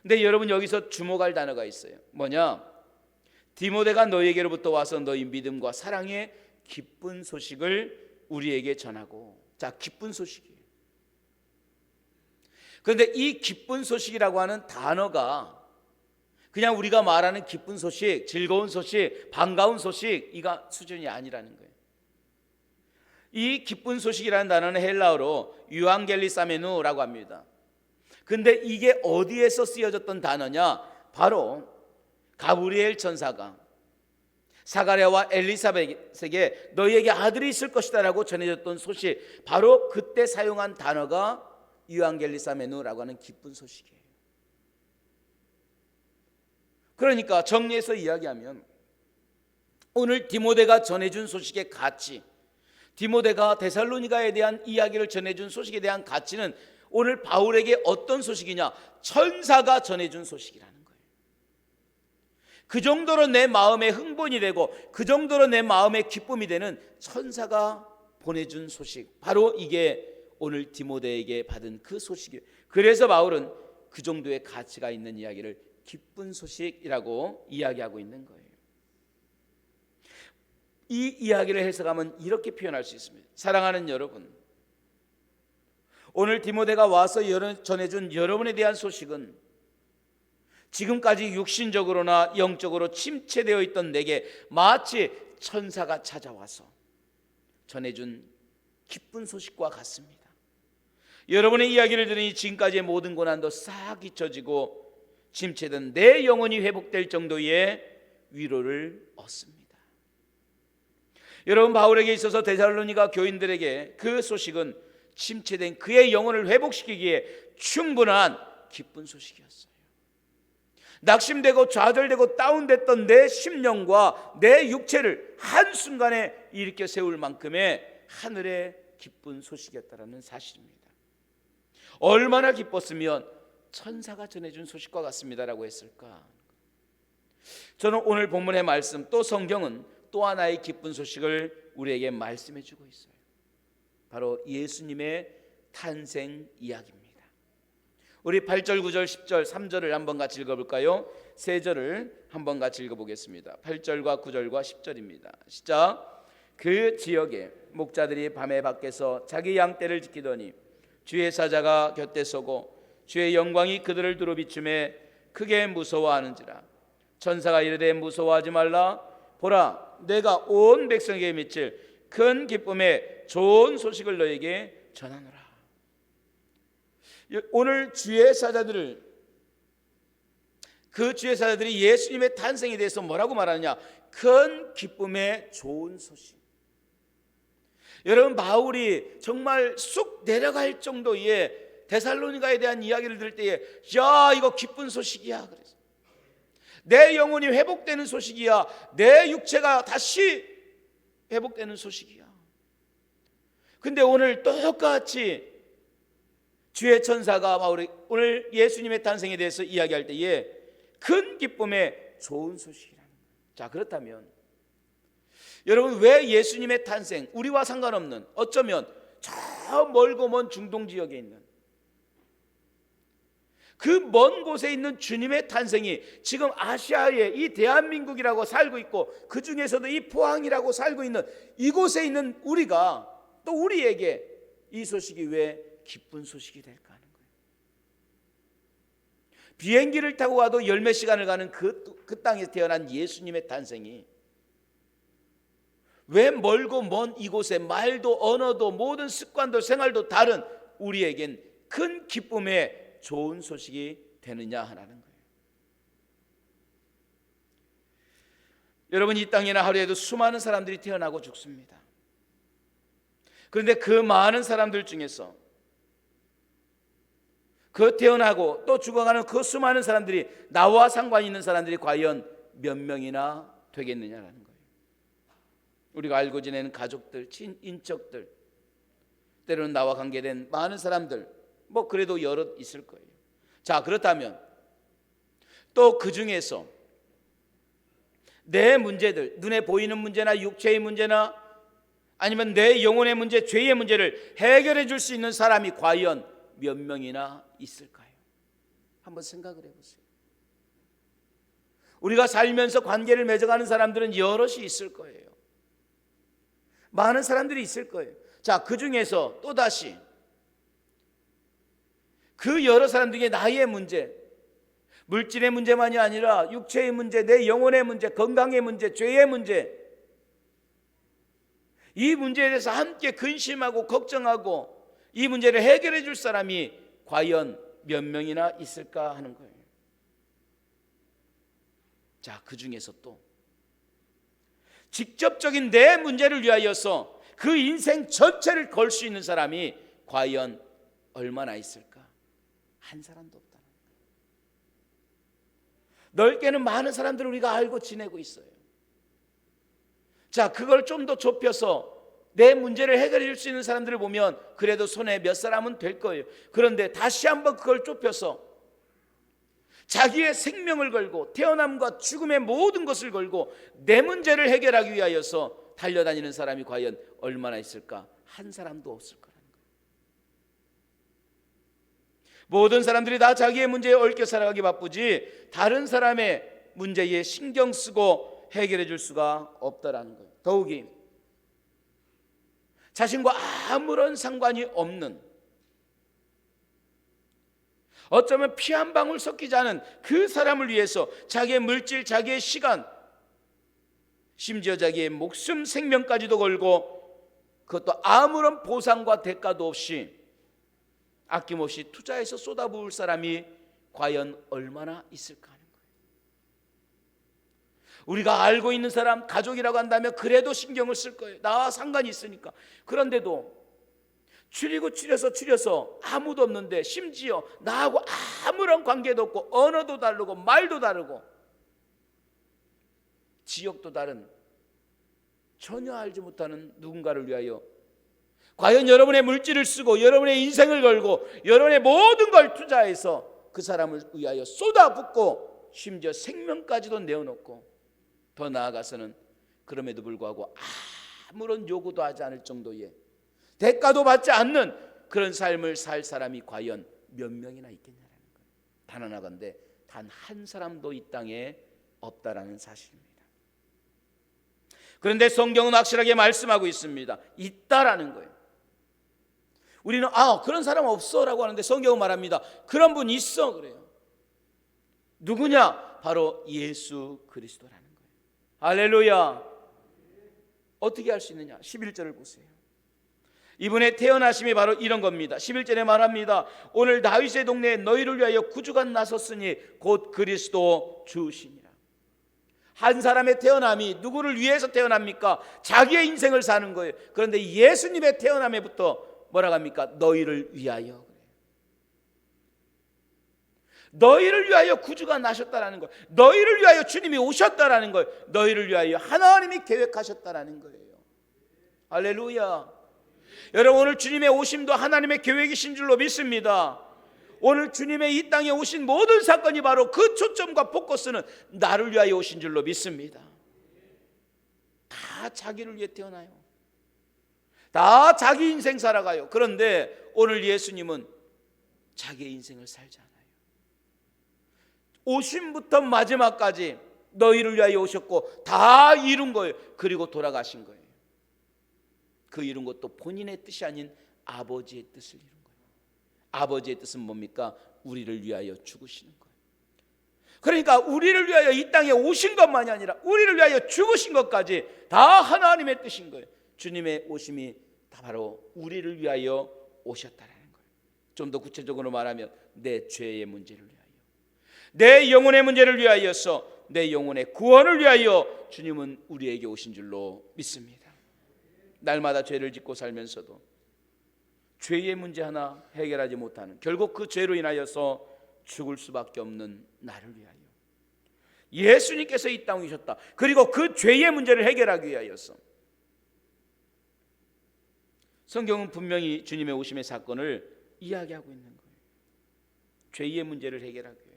근데 여러분, 여기서 주목할 단어가 있어요. 뭐냐? 디모데가 너희에게로부터 와서 너희 믿음과 사랑의 기쁜 소식을 우리에게 전하고. 자, 기쁜 소식이에요. 그런데 이 기쁜 소식이라고 하는 단어가 그냥 우리가 말하는 기쁜 소식, 즐거운 소식, 반가운 소식, 이가 수준이 아니라는 거예요. 이 기쁜 소식이라는 단어는 헬라어로 유앙겔리사메누라고 합니다. 근데 이게 어디에서 쓰여졌던 단어냐? 바로 가브리엘 천사가 사가랴와 엘리사벳에게 너희에게 아들이 있을 것이다 라고 전해졌던 소식, 바로 그때 사용한 단어가 유앙겔리사메누라고 하는 기쁜 소식이에요. 그러니까 정리해서 이야기하면, 오늘 디모데가 전해준 소식의 가치, 디모데가 데살로니가에 대한 이야기를 전해준 소식에 대한 가치는 오늘 바울에게 어떤 소식이냐? 천사가 전해준 소식이라는 거예요. 그 정도로 내 마음에 흥분이 되고 그 정도로 내 마음에 기쁨이 되는 천사가 보내준 소식, 바로 이게 오늘 디모데에게 받은 그 소식이에요. 그래서 바울은 그 정도의 가치가 있는 이야기를 기쁜 소식이라고 이야기하고 있는 거예요. 이 이야기를 해석하면 이렇게 표현할 수 있습니다. 사랑하는 여러분, 오늘 디모데가 와서 전해준 여러분에 대한 소식은 지금까지 육신적으로나 영적으로 침체되어 있던 내게 마치 천사가 찾아와서 전해준 기쁜 소식과 같습니다. 여러분의 이야기를 들으니 지금까지의 모든 고난도 싹 잊혀지고 침체된 내 영혼이 회복될 정도의 위로를 얻습니다. 여러분, 바울에게 있어서 데살로니가 교인들에게 그 소식은 침체된 그의 영혼을 회복시키기에 충분한 기쁜 소식이었어요. 낙심되고 좌절되고 다운됐던 내 심령과 내 육체를 한순간에 일으켜 세울 만큼의 하늘의 기쁜 소식이었다라는 사실입니다. 얼마나 기뻤으면 천사가 전해준 소식과 같습니다라고 했을까? 저는 오늘 본문의 말씀, 또 성경은 또 하나의 기쁜 소식을 우리에게 말씀해 주고 있어요. 바로 예수님의 탄생 이야기입니다. 우리 8절, 9절, 10절, 3절을 한번 같이 읽어볼까요? 세 절을 한번 같이 읽어보겠습니다. 8절과 9절과 10절입니다. 시작. 그 지역에 목자들이 밤에 밖에서 자기 양떼를 지키더니 주의 사자가 곁에 서고 주의 영광이 그들을 두루 비추매 크게 무서워하는지라. 천사가 이르되 무서워하지 말라. 보라, 내가 온 백성에게 미칠 큰 기쁨의 좋은 소식을 너에게 전하노라. 오늘 주의 사자들이 예수님의 탄생에 대해서 뭐라고 말하느냐? 큰 기쁨의 좋은 소식. 여러분, 바울이 정말 쑥 내려갈 정도의 데살로니가에 대한 이야기를 들을 때에 야, 이거 기쁜 소식이야. 그래서 내 영혼이 회복되는 소식이야. 내 육체가 다시 회복되는 소식이야. 근데 오늘 똑같이 주의 천사가 오늘 예수님의 탄생에 대해서 이야기할 때에 큰 기쁨의 좋은 소식이라는 거예요. 자, 그렇다면 여러분, 왜 예수님의 탄생, 우리와 상관없는, 어쩌면 저 멀고 먼 중동 지역에 있는 그 먼 곳에 있는 주님의 탄생이 지금 아시아에 이 대한민국이라고 살고 있고 그 중에서도 이 포항이라고 살고 있는 이곳에 있는 우리가, 또 우리에게 이 소식이 왜 기쁜 소식이 될까 하는 거예요. 비행기를 타고 가도 열 몇 시간을 가는 그 땅에서 태어난 예수님의 탄생이 왜 멀고 먼 이곳에 말도 언어도 모든 습관도 생활도 다른 우리에겐 큰 기쁨의 좋은 소식이 되느냐 하는 거예요. 여러분, 이 땅에는 하루에도 수많은 사람들이 태어나고 죽습니다. 그런데 그 많은 사람들 중에서 그 태어나고 또 죽어가는 그 수많은 사람들이, 나와 상관이 있는 사람들이 과연 몇 명이나 되겠느냐라는 거예요. 우리가 알고 지내는 가족들, 친인척들, 때로는 나와 관계된 많은 사람들, 뭐 그래도 여럿 있을 거예요. 자, 그렇다면 또 그 중에서 내 문제들, 눈에 보이는 문제나 육체의 문제나 아니면 내 영혼의 문제, 죄의 문제를 해결해 줄 수 있는 사람이 과연 몇 명이나 있을까요? 한번 생각을 해보세요. 우리가 살면서 관계를 맺어가는 사람들은 여럿이 있을 거예요. 많은 사람들이 있을 거예요. 자, 그 중에서 또다시 그 여러 사람들 중에 나의 문제, 물질의 문제만이 아니라 육체의 문제, 내 영혼의 문제, 건강의 문제, 죄의 문제, 이 문제에 대해서 함께 근심하고 걱정하고 이 문제를 해결해 줄 사람이 과연 몇 명이나 있을까 하는 거예요. 자, 그 중에서 또 직접적인 내 문제를 위하여서 그 인생 전체를 걸 수 있는 사람이 과연 얼마나 있을까? 한 사람도 없다는 거예요. 넓게는 많은 사람들을 우리가 알고 지내고 있어요. 자, 그걸 좀 더 좁혀서 내 문제를 해결해 줄 수 있는 사람들을 보면 그래도 손에 몇 사람은 될 거예요. 그런데 다시 한번 그걸 좁혀서 자기의 생명을 걸고 태어남과 죽음의 모든 것을 걸고 내 문제를 해결하기 위하여서 달려다니는 사람이 과연 얼마나 있을까? 한 사람도 없을 거라는 거예요. 모든 사람들이 다 자기의 문제에 얽혀 살아가기 바쁘지 다른 사람의 문제에 신경 쓰고 해결해 줄 수가 없다라는 거예요. 더욱이 자신과 아무런 상관이 없는, 어쩌면 피 한 방울 섞이지 않은 그 사람을 위해서 자기의 물질, 자기의 시간, 심지어 자기의 목숨, 생명까지도 걸고 그것도 아무런 보상과 대가도 없이 아낌없이 투자해서 쏟아부을 사람이 과연 얼마나 있을까 하는 거예요. 우리가 알고 있는 사람, 가족이라고 한다면 그래도 신경을 쓸 거예요. 나와 상관이 있으니까. 그런데도 추리고 추려서 아무도 없는데, 심지어 나하고 아무런 관계도 없고 언어도 다르고 말도 다르고 지역도 다른 전혀 알지 못하는 누군가를 위하여 과연 여러분의 물질을 쓰고 여러분의 인생을 걸고 여러분의 모든 걸 투자해서 그 사람을 위하여 쏟아붓고 심지어 생명까지도 내어놓고 더 나아가서는 그럼에도 불구하고 아무런 요구도 하지 않을 정도의 대가도 받지 않는 그런 삶을 살 사람이 과연 몇 명이나 있겠냐는 거예요. 단언하건대 단 한 사람도 이 땅에 없다라는 사실입니다. 그런데 성경은 확실하게 말씀하고 있습니다. 있다라는 거예요. 우리는 그런 사람 없어라고 하는데 성경은 말합니다. 그런 분 있어 그래요. 누구냐? 바로 예수 그리스도라는 거예요. 할렐루야. 어떻게 할 수 있느냐? 11절을 보세요. 이분의 태어나심이 바로 이런 겁니다. 11절에 말합니다. 오늘 다윗의 동네에 너희를 위하여 구주가 나섰으니 곧 그리스도 주시니라. 한 사람의 태어남이 누구를 위해서 태어납니까? 자기의 인생을 사는 거예요. 그런데 예수님의 태어남에부터 뭐라고 합니까? 너희를 위하여. 너희를 위하여 구주가 나셨다라는 거예요. 너희를 위하여 주님이 오셨다라는 거예요. 너희를 위하여 하나님이 계획하셨다라는 거예요. 할렐루야. 여러분, 오늘 주님의 오심도 하나님의 계획이신 줄로 믿습니다. 오늘 주님의 이 땅에 오신 모든 사건이 바로 그 초점과 포커스는 나를 위하여 오신 줄로 믿습니다. 다 자기를 위해 태어나요. 다 자기 인생 살아가요. 그런데 오늘 예수님은 자기의 인생을 살지 않아요. 오심부터 마지막까지 너희를 위하여 오셨고 다 이룬 거예요. 그리고 돌아가신 거예요. 그 이룬 것도 본인의 뜻이 아닌 아버지의 뜻을 이룬 거예요. 아버지의 뜻은 뭡니까? 우리를 위하여 죽으시는 거예요. 그러니까 우리를 위하여 이 땅에 오신 것만이 아니라 우리를 위하여 죽으신 것까지 다 하나님의 뜻인 거예요. 주님의 오심이 다 바로 우리를 위하여 오셨다라는 거예요. 좀 더 구체적으로 말하면 내 죄의 문제를 위하여, 내 영혼의 문제를 위하여서 내 영혼의 구원을 위하여 주님은 우리에게 오신 줄로 믿습니다. 날마다 죄를 짓고 살면서도 죄의 문제 하나 해결하지 못하는, 결국 그 죄로 인하여서 죽을 수밖에 없는 나를 위하여 예수님께서 이 땅에 오셨다. 그리고 그 죄의 문제를 해결하기 위하여서 성경은 분명히 주님의 오심의 사건을 이야기하고 있는 거예요. 죄의 문제를 해결하기 위하여.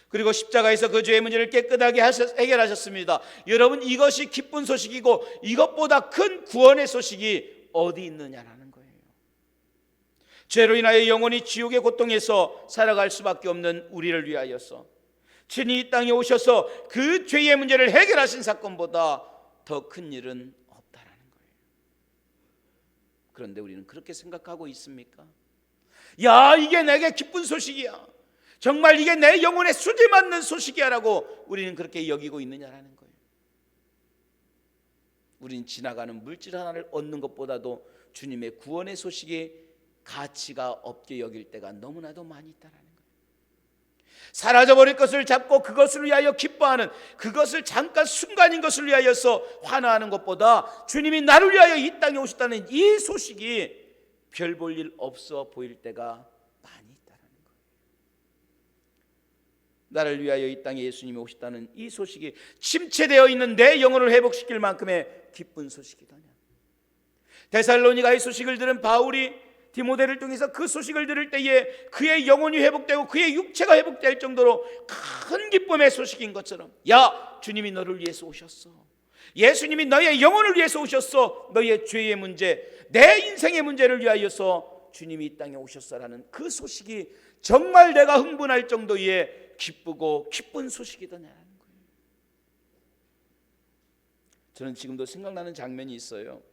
그리고 십자가에서 그 죄의 문제를 깨끗하게 해결하셨습니다. 여러분, 이것이 기쁜 소식이고 이것보다 큰 구원의 소식이 어디 있느냐라는 거예요. 죄로 인하여 영원히 지옥의 고통에서 살아갈 수밖에 없는 우리를 위하여서 친히 이 땅에 오셔서 그 죄의 문제를 해결하신 사건보다 더 큰 일은 없다라는 거예요. 그런데 우리는 그렇게 생각하고 있습니까? 야, 이게 내게 기쁜 소식이야, 정말 이게 내 영혼에 수지 맞는 소식이야 라고 우리는 그렇게 여기고 있느냐라는 거예요. 우리는 지나가는 물질 하나를 얻는 것보다도 주님의 구원의 소식이 가치가 없게 여길 때가 너무나도 많이 있다라는 거예요. 사라져버릴 것을 잡고 그것을 위하여 기뻐하는, 그것을 잠깐 순간인 것을 위하여서 환호하는 것보다 주님이 나를 위하여 이 땅에 오셨다는 이 소식이 별 볼 일 없어 보일 때가 많이 있다라는 거예요. 나를 위하여 이 땅에 예수님이 오셨다는 이 소식이 침체되어 있는 내 영혼을 회복시킬 만큼의 기쁜 소식이더냐. 데살로니가의 소식을 들은 바울이 디모데를 통해서 그 소식을 들을 때에 그의 영혼이 회복되고 그의 육체가 회복될 정도로 큰 기쁨의 소식인 것처럼, 야, 주님이 너를 위해서 오셨어. 예수님이 너의 영혼을 위해서 오셨어. 너의 죄의 문제, 내 인생의 문제를 위하여서 주님이 이 땅에 오셨어라는 그 소식이 정말 내가 흥분할 정도의 기쁘고 기쁜 소식이더냐는 거예요. 저는 지금도 생각나는 장면이 있어요.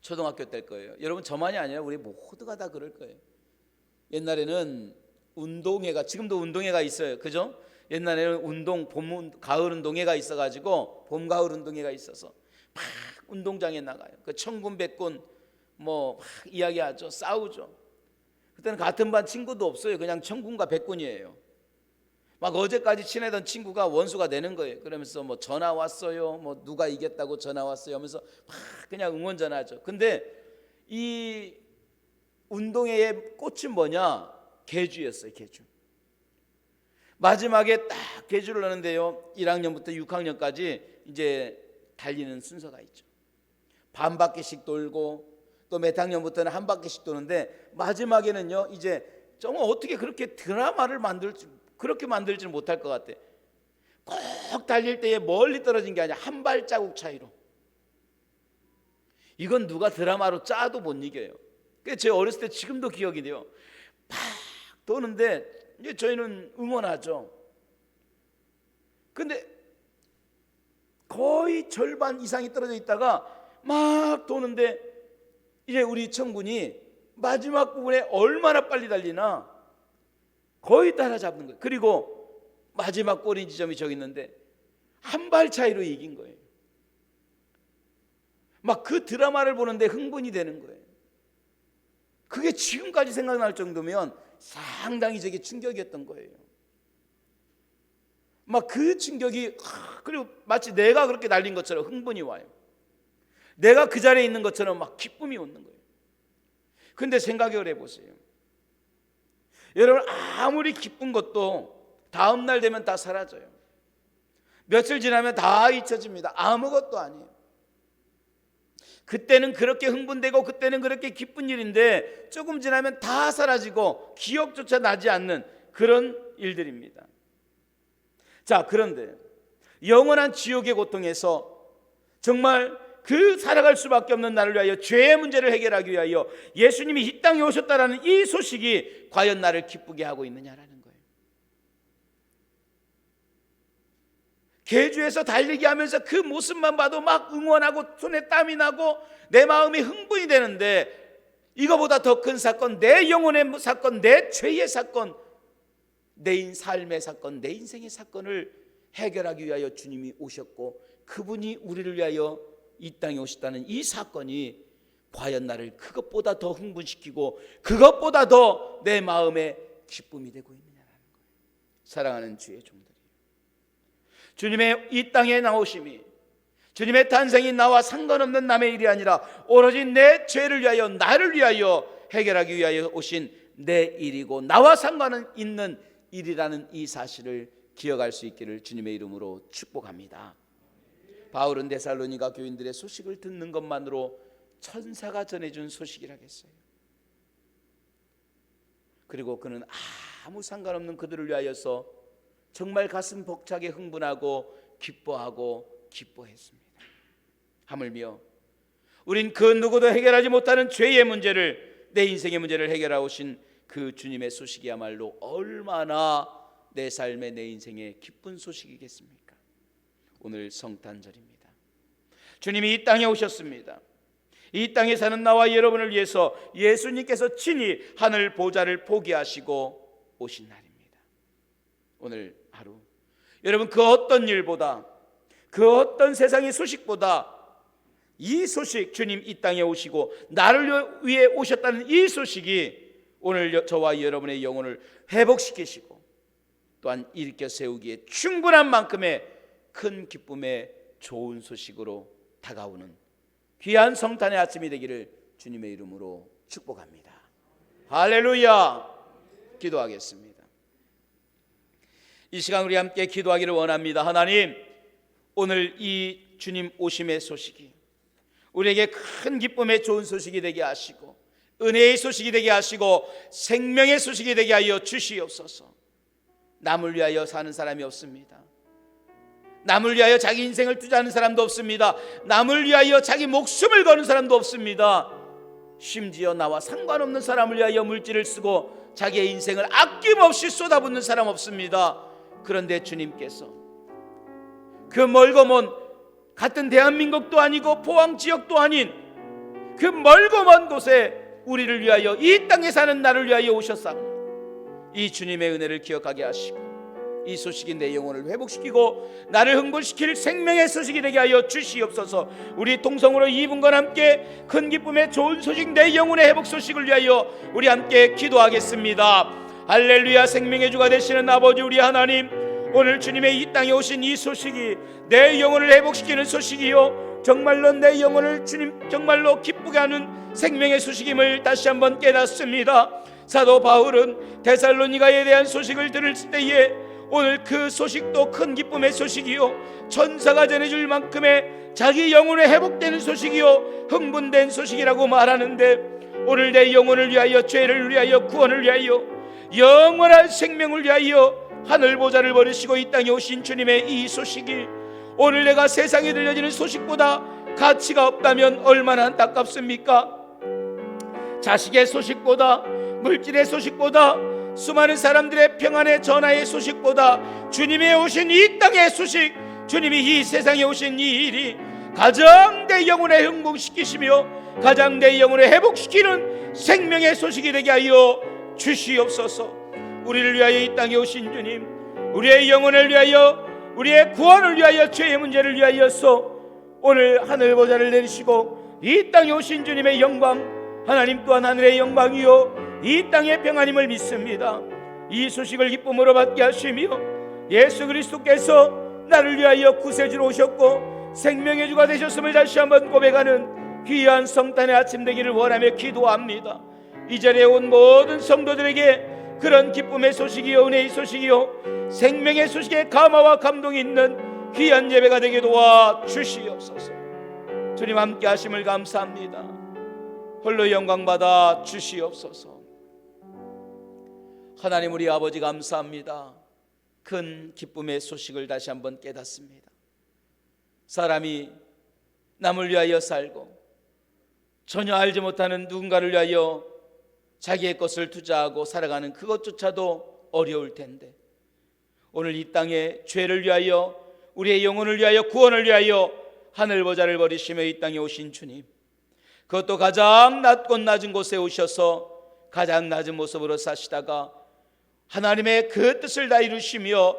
초등학교 때일 거예요. 여러분, 저만이 아니라 우리 모두가 다 그럴 거예요. 옛날에는 운동회가, 지금도 운동회가 있어요. 그죠? 옛날에는 봄, 가을 운동회가 있어가지고, 봄, 가을 운동회가 있어서 막 운동장에 나가요. 그 천군, 백군 뭐 막 이야기하죠. 싸우죠. 그때는 같은 반 친구도 없어요. 그냥 천군과 백군이에요. 막 어제까지 친하던 친구가 원수가 되는 거예요. 그러면서 뭐 전화 왔어요, 뭐 누가 이겼다고 전화 왔어요 하면서 막 그냥 응원 전화하죠. 근데 이 운동회의 꽃은 뭐냐? 계주였어요. 계주. 마지막에 딱 계주를 하는데요, 1학년부터 6학년까지 이제 달리는 순서가 있죠. 반 바퀴씩 돌고 또 몇 학년부터는 한 바퀴씩 도는데, 마지막에는요 이제 정말 어떻게 그렇게 드라마를 그렇게 만들지는 못할 것 같아. 꼭 달릴 때에 멀리 떨어진 게 아니라 한 발자국 차이로. 이건 누가 드라마로 짜도 못 이겨요. 제 어렸을 때 지금도 기억이 돼요. 팍 도는데 이제 저희는 응원하죠. 근데 거의 절반 이상이 떨어져 있다가 막 도는데, 이제 우리 청군이 마지막 부분에 얼마나 빨리 달리나 거의 따라잡는 거예요. 그리고 마지막 골인 지점이 저기 있는데 한 발 차이로 이긴 거예요. 막 그 드라마를 보는데 흥분이 되는 거예요. 그게 지금까지 생각날 정도면 상당히 제게 충격이었던 거예요. 막 그 충격이, 그리고 마치 내가 그렇게 달린 것처럼 흥분이 와요. 내가 그 자리에 있는 것처럼 막 기쁨이 오는 거예요. 근데 생각을 해보세요. 여러분, 아무리 기쁜 것도 다음날 되면 다 사라져요. 며칠 지나면 다 잊혀집니다. 아무것도 아니에요. 그때는 그렇게 흥분되고 그때는 그렇게 기쁜 일인데 조금 지나면 다 사라지고 기억조차 나지 않는 그런 일들입니다. 자, 그런데 영원한 지옥의 고통에서 정말 그 살아갈 수밖에 없는 나를 위하여 죄의 문제를 해결하기 위하여 예수님이 이 땅에 오셨다라는 이 소식이 과연 나를 기쁘게 하고 있느냐라는 거예요. 계주에서 달리기 하면서 그 모습만 봐도 막 응원하고 손에 땀이 나고 내 마음이 흥분이 되는데, 이거보다 더 큰 사건, 내 영혼의 사건, 내 죄의 사건, 내 삶의 사건, 내 인생의 사건을 해결하기 위하여 주님이 오셨고 그분이 우리를 위하여 이 땅에 오셨다는 이 사건이 과연 나를 그것보다 더 흥분시키고 그것보다 더 내 마음에 기쁨이 되고 있느냐라는 거예요. 사랑하는 주의 종들이요, 주님의 이 땅에 나오심이, 주님의 탄생이 나와 상관없는 남의 일이 아니라 오로지 내 죄를 위하여, 나를 위하여 해결하기 위하여 오신 내 일이고 나와 상관 있는 일이라는 이 사실을 기억할 수 있기를 주님의 이름으로 축복합니다. 바울은 데살로니가 교인들의 소식을 듣는 것만으로 천사가 전해준 소식이라겠어요. 그리고 그는 아무 상관없는 그들을 위하여서 정말 가슴 벅차게 흥분하고 기뻐하고 기뻐했습니다. 하물며 우린 그 누구도 해결하지 못하는 죄의 문제를, 내 인생의 문제를 해결하고 오신 그 주님의 소식이야말로 얼마나 내 삶의, 내 인생의 기쁜 소식이겠습니까? 오늘 성탄절입니다. 주님이 이 땅에 오셨습니다. 이 땅에 사는 나와 여러분을 위해서 예수님께서 친히 하늘 보좌를 포기하시고 오신 날입니다. 오늘 하루 여러분, 그 어떤 일보다, 그 어떤 세상의 소식보다 이 소식, 주님 이 땅에 오시고 나를 위해 오셨다는 이 소식이 오늘 저와 여러분의 영혼을 회복시키시고 또한 일으켜 세우기에 충분한 만큼의 큰 기쁨의 좋은 소식으로 다가오는 귀한 성탄의 아침이 되기를 주님의 이름으로 축복합니다. 할렐루야. 기도하겠습니다. 이 시간 우리 함께 기도하기를 원합니다. 하나님, 오늘 이 주님 오심의 소식이 우리에게 큰 기쁨의 좋은 소식이 되게 하시고 은혜의 소식이 되게 하시고 생명의 소식이 되게 하여 주시옵소서. 남을 위하여 사는 사람이 없습니다. 남을 위하여 자기 인생을 투자하는 사람도 없습니다. 남을 위하여 자기 목숨을 거는 사람도 없습니다. 심지어 나와 상관없는 사람을 위하여 물질을 쓰고 자기의 인생을 아낌없이 쏟아붓는 사람 없습니다. 그런데 주님께서 그 멀고 먼, 같은 대한민국도 아니고 포항 지역도 아닌 그 멀고 먼 곳에 우리를 위하여, 이 땅에 사는 나를 위하여 오셨사옵니다. 이 주님의 은혜를 기억하게 하시고 이 소식이 내 영혼을 회복시키고 나를 흥분시킬 생명의 소식이 되게 하여 주시옵소서. 우리 동성으로 이분과 함께 큰 기쁨의 좋은 소식, 내 영혼의 회복 소식을 위하여 우리 함께 기도하겠습니다. 할렐루야. 생명의 주가 되시는 아버지 우리 하나님, 오늘 주님의 이 땅에 오신 이 소식이 내 영혼을 회복시키는 소식이요, 정말로 내 영혼을 주님 정말로 기쁘게 하는 생명의 소식임을 다시 한번 깨닫습니다. 사도 바울은 데살로니가에 대한 소식을 들을 때에 오늘 그 소식도 큰 기쁨의 소식이요 천사가 전해줄 만큼의 자기 영혼의 회복되는 소식이요 흥분된 소식이라고 말하는데, 오늘 내 영혼을 위하여, 죄를 위하여, 구원을 위하여, 영원한 생명을 위하여 하늘 보좌를 버리시고 이 땅에 오신 주님의 이 소식이 오늘 내가 세상에 들려지는 소식보다 가치가 없다면 얼마나 안타깝습니까? 자식의 소식보다, 물질의 소식보다, 수많은 사람들의 평안의 전하의 소식보다 주님의 오신 이 땅의 소식, 주님이 이 세상에 오신 이 일이 가장 내 영혼에 흥분시키시며 가장 내 영혼에 회복시키는 생명의 소식이 되게 하여 주시옵소서. 우리를 위하여 이 땅에 오신 주님, 우리의 영혼을 위하여, 우리의 구원을 위하여, 죄의 문제를 위하여서 오늘 하늘 보좌를 내리시고 이 땅에 오신 주님의 영광, 하나님 또한 하늘의 영광이요 이 땅의 평안임을 믿습니다. 이 소식을 기쁨으로 받게 하시며 예수 그리스도께서 나를 위하여 구세주로 오셨고 생명의 주가 되셨음을 다시 한번 고백하는 귀한 성탄의 아침 되기를 원하며 기도합니다. 이 자리에 온 모든 성도들에게 그런 기쁨의 소식이요 은혜의 소식이요 생명의 소식에 감화와 감동이 있는 귀한 예배가 되게 도와 주시옵소서. 주님 함께 하심을 감사합니다. 홀로 영광 받아 주시옵소서. 하나님 우리 아버지 감사합니다. 큰 기쁨의 소식을 다시 한번 깨닫습니다. 사람이 남을 위하여 살고 전혀 알지 못하는 누군가를 위하여 자기의 것을 투자하고 살아가는 그것조차도 어려울 텐데, 오늘 이 땅에 죄를 위하여, 우리의 영혼을 위하여, 구원을 위하여 하늘 보좌를 버리시며 이 땅에 오신 주님, 그것도 가장 낮고 낮은 곳에 오셔서 가장 낮은 모습으로 사시다가 하나님의 그 뜻을 다 이루시며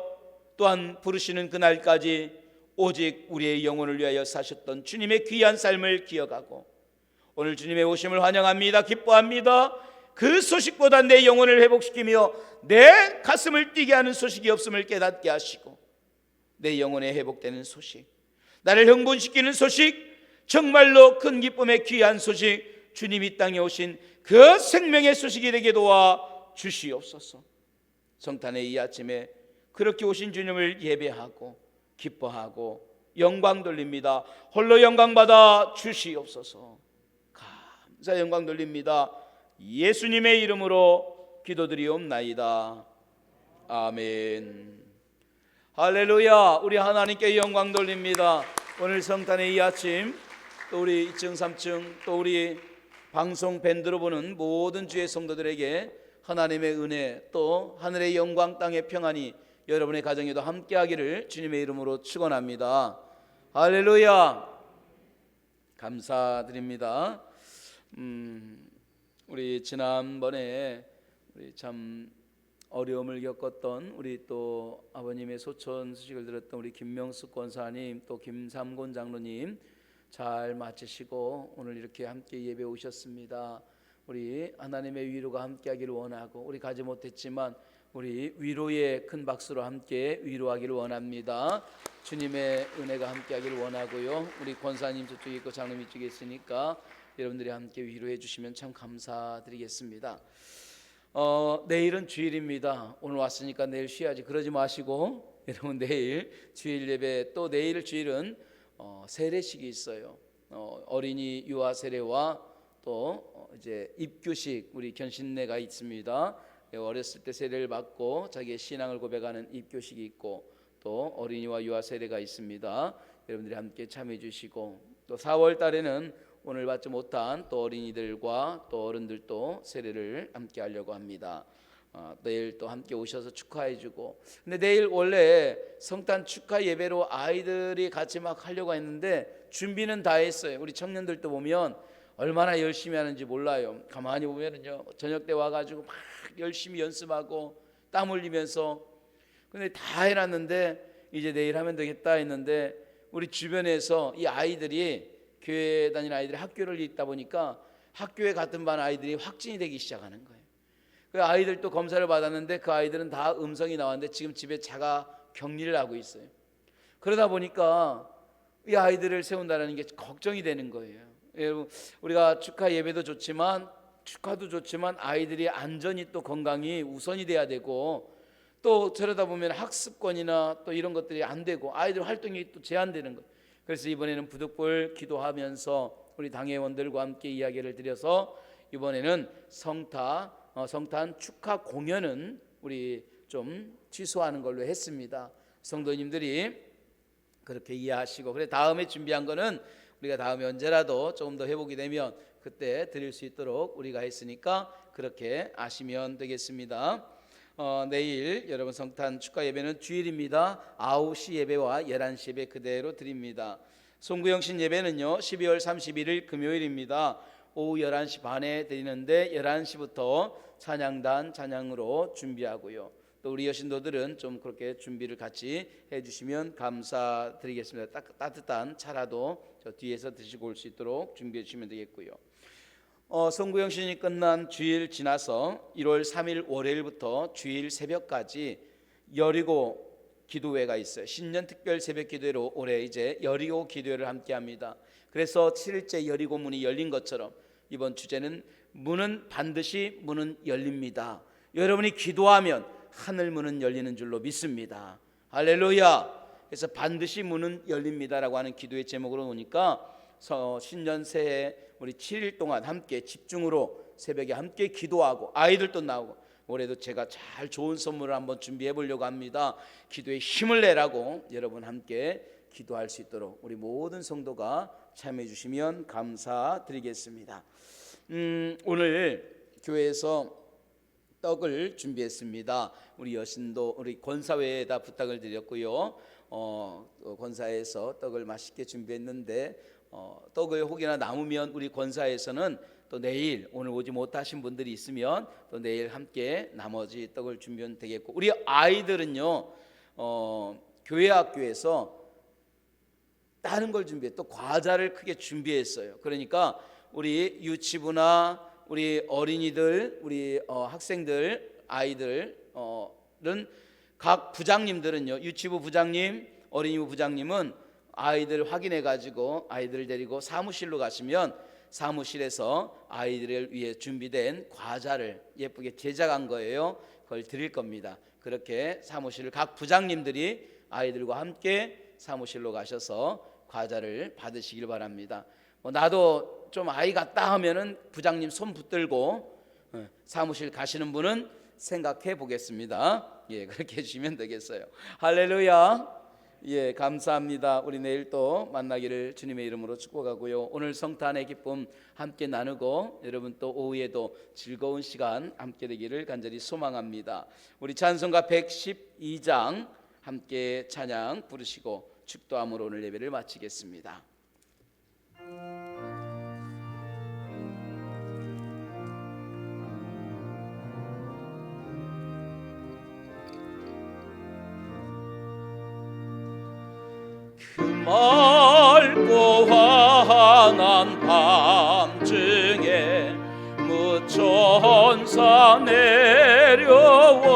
또한 부르시는 그날까지 오직 우리의 영혼을 위하여 사셨던 주님의 귀한 삶을 기억하고 오늘 주님의 오심을 환영합니다. 기뻐합니다. 그 소식보다 내 영혼을 회복시키며 내 가슴을 뛰게 하는 소식이 없음을 깨닫게 하시고 내 영혼에 회복되는 소식, 나를 흥분시키는 소식, 정말로 큰 기쁨의 귀한 소식, 주님이 이 땅에 오신 그 생명의 소식이 되게 도와 주시옵소서. 성탄의 이 아침에 그렇게 오신 주님을 예배하고 기뻐하고 영광 돌립니다. 홀로 영광 받아 주시옵소서. 감사 영광 돌립니다. 예수님의 이름으로 기도드리옵나이다. 아멘. 할렐루야. 우리 하나님께 영광 돌립니다. 오늘 성탄의 이 아침 또 우리 2층 3층 또 우리 방송 밴드로 보는 모든 주의 성도들에게 하나님의 은혜 또 하늘의 영광 땅의 평안이 여러분의 가정에도 함께하기를 주님의 이름으로 축원합니다. 할렐루야. 감사드립니다. 우리 지난번에 우리 참 어려움을 겪었던 우리 또 아버님의 소천 소식을 들었던 우리 김명숙 권사님 또 김삼곤 장로님 잘 마치시고 오늘 이렇게 함께 예배 오셨습니다. 우리 하나님의 위로가 함께하기를 원하고 우리 가지 못했지만 우리 위로의 큰 박수로 함께 위로하기를 원합니다. 주님의 은혜가 함께하기를 원하고요. 우리 권사님 저쪽에 있고 장로님 이쪽에 있으니까 여러분들이 함께 위로해 주시면 참 감사드리겠습니다. 내일은 주일입니다. 오늘 왔으니까 내일 쉬어야지 그러지 마시고 여러분 내일 주일 예배 또 내일 주일은 세례식이 있어요. 어린이 유아 세례와 또 이제 입교식 우리 견신내가 있습니다. 어렸을 때 세례를 받고 자기의 신앙을 고백하는 입교식이 있고 또 어린이와 유아 세례가 있습니다. 여러분들이 함께 참여해 주시고 또 4월 달에는 오늘 받지 못한 또 어린이들과 또 어른들도 세례를 함께 하려고 합니다. 내일 또 함께 오셔서 축하해 주고 근데 내일 원래 성탄 축하 예배로 아이들이 같이 막 하려고 했는데 준비는 다 했어요. 우리 청년들도 보면 얼마나 열심히 하는지 몰라요. 가만히 보면은요 저녁 때 와가지고 막 열심히 연습하고 땀 흘리면서 근데 다 해놨는데 이제 내일 하면 되겠다 했는데 우리 주변에서 이 아이들이 교회 다니는 아이들이 학교를 있다 보니까 학교에 같은 반 아이들이 확진이 되기 시작하는 거예요. 그 아이들도 검사를 받았는데 그 아이들은 다 음성이 나왔는데 지금 집에 자가 격리를 하고 있어요. 그러다 보니까 이 아이들을 세운다는 게 걱정이 되는 거예요. 여러분 우리가 축하 예배도 좋지만 축하도 좋지만 아이들이 안전이 또 건강이 우선이 돼야 되고, 또 저러다 보면 학습권이나 또 이런 것들이 안 되고 아이들 활동이 또 제한되는 거. 그래서 이번에는 부득불 기도하면서 우리 당회원들과 함께 이야기를 드려서 이번에는 성탄 축하 공연은 우리 좀 취소하는 걸로 했습니다. 성도님들이 그렇게 이해하시고, 그래 다음에 준비한 거는 우리가 다음에 언제라도 조금 더 회복이 되면 그때 드릴 수 있도록 우리가 했으니까 그렇게 아시면 되겠습니다. 내일 여러분 성탄 축하 예배는 주일입니다. 9시 예배와 11시 예배 그대로 드립니다. 송구영신 예배는요 12월 31일 금요일입니다. 오후 11시 반에 드리는데 11시부터 찬양단 찬양으로 준비하고요. 또 우리 여신도들은 좀 그렇게 준비를 같이 해주시면 감사드리겠습니다. 따뜻한 차라도 저 뒤에서 드시고 올 수 있도록 준비해 주시면 되겠고요. 송구영신이 끝난 주일 지나서 1월 3일 월요일부터 주일 새벽까지 여리고 기도회가 있어요. 신년 특별 새벽 기도회로 올해 이제 여리고 기도회를 함께합니다. 그래서 7일째 여리고 문이 열린 것처럼 이번 주제는 반드시 문은 열립니다. 여러분이 기도하면 하늘 문은 열리는 줄로 믿습니다. 할렐루야. 그래서 반드시 문은 열립니다라고 하는 기도의 제목으로 오니까 신년 새해 우리 7일 동안 함께 집중으로 새벽에 함께 기도하고 아이들도 나오고, 올해도 제가 잘 좋은 선물을 한번 준비해 보려고 합니다. 기도에 힘을 내라고 여러분 함께 기도할 수 있도록 우리 모든 성도가 참여해 주시면 감사드리겠습니다. 오늘 교회에서 떡을 준비했습니다. 우리 여신도 우리 권사회에다 부탁을 드렸고요. 권사회에서 떡을 맛있게 준비했는데 떡을 혹여나 남으면 우리 권사에서는 또 내일, 오늘 오지 못하신 분들이 있으면 또 내일 함께 나머지 떡을 준비하면 되겠고, 우리 아이들은요 교회 학교에서 다른 걸 준비해, 또 과자를 크게 준비했어요. 그러니까 우리 유치부나 우리 어린이들, 우리 학생들, 아이들은 각 부장님들은요, 유치부 부장님, 어린이부 부장님은 아이들 확인해 가지고 아이들을 데리고 사무실로 가시면 사무실에서 아이들을 위해 준비된 과자를 예쁘게 제작한 거예요. 그걸 드릴 겁니다. 그렇게 사무실을 각 부장님들이 아이들과 함께 사무실로 가셔서 과자를 받으시길 바랍니다. 나도 좀 아이 같다 하면은 부장님 손 붙들고 사무실 가시는 분은 생각해 보겠습니다. 예, 그렇게 해주시면 되겠어요. 할렐루야. 예, 감사합니다. 우리 내일 또 만나기를 주님의 이름으로 축복하고요. 오늘 성탄의 기쁨 함께 나누고 여러분 또 오후에도 즐거운 시간 함께 되기를 간절히 소망합니다. 우리 찬송가 112장 함께 찬양 부르시고 축도함으로 오늘 예배를 마치겠습니다. 그 맑고 환한 밤중에 무천사 내려와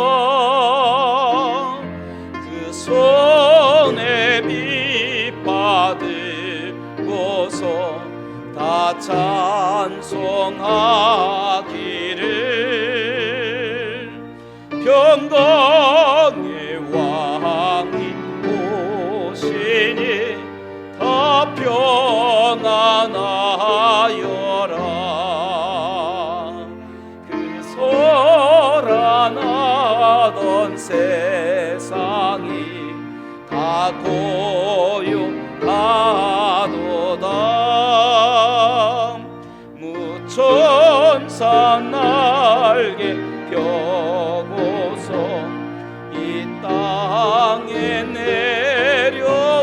그 손에 빛 받으고서 다 찬송하기를 평강의 왕이 오시니 다 평안하여라. 그 소란하던 세상이 다 고요하도다. 무천사 날개 펴고서 이 땅에 내려와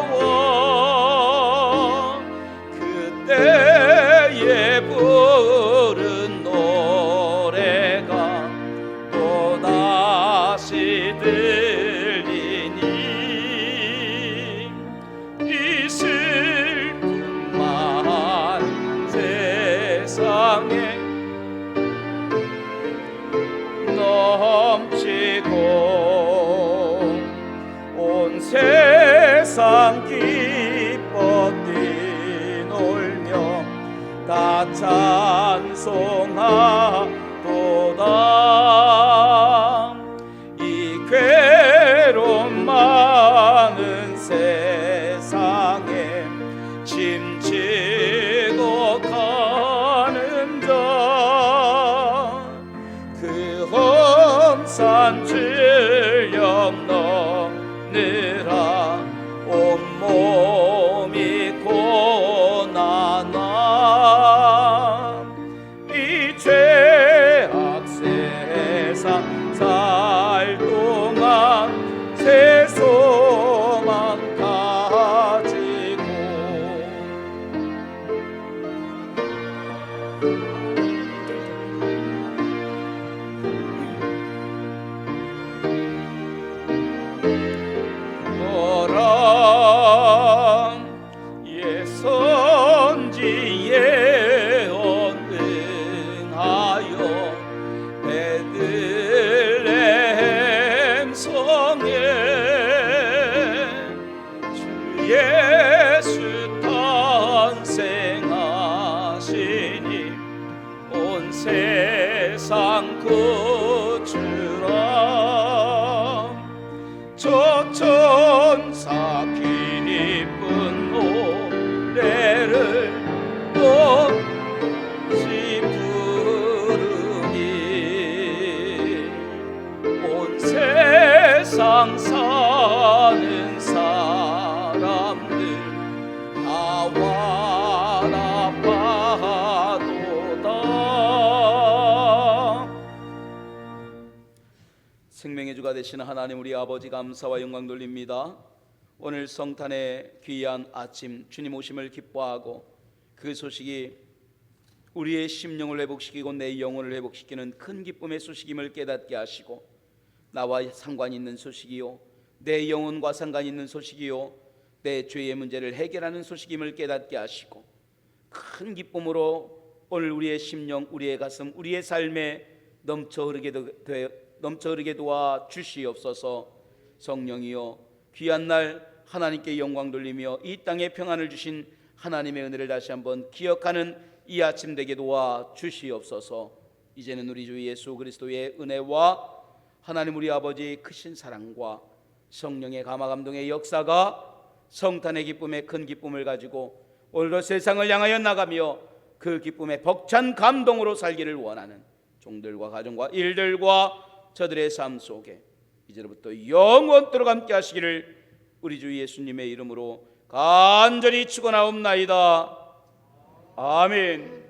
그때에 부른 노래가 또다시 들리니 이 슬픈 만 세상에 넘치고 온 세상 기뻐 뛰놀며 다 찬송하 세상에 짐지고 가는 자 그 험산 질령 넘느라 온몸이 고난함 이 죄악 세상 살 동안 새 소망 가지고 너랑 예선지 예언 응하여 베들레헴 성에 주 예수 탄생하시니 온 세상 구주라 저 천사 기쁜 노래를 온지 부르니 온 세상 사는 사람들 다 와라 파도다. 생명의 주가 되시는 하나님 우리 아버지 감사와 영광 돌립니다. 오늘 성탄의 귀한 아침 주님 오심을 기뻐하고 그 소식이 우리의 심령을 회복시키고 내 영혼을 회복시키는 큰 기쁨의 소식임을 깨닫게 하시고 나와 상관이 있는 소식이요 내 영혼과 상관이 있는 소식이요 내 죄의 문제를 해결하는 소식임을 깨닫게 하시고 큰 기쁨으로 오늘 우리의 심령 우리의 가슴 우리의 삶에 넘쳐 흐르게 도와 주시옵소서. 성령이여 귀한 날 하나님께 영광 돌리며 이 땅에 평안을 주신 하나님의 은혜를 다시 한번 기억하는 이 아침 되게 도와 주시옵소서. 이제는 우리 주 예수 그리스도의 은혜와 하나님 우리 아버지의 크신 사랑과 성령의 감화감동의 역사가 성탄의 기쁨의 큰 기쁨을 가지고 오늘도 세상을 향하여 나가며 그 기쁨의 벅찬 감동으로 살기를 원하는 종들과 가정과 일들과 저들의 삶 속에 이제부터 영원토록 함께 하시기를 우리 주 예수님의 이름으로 간절히 축원하옵나이다. 아멘.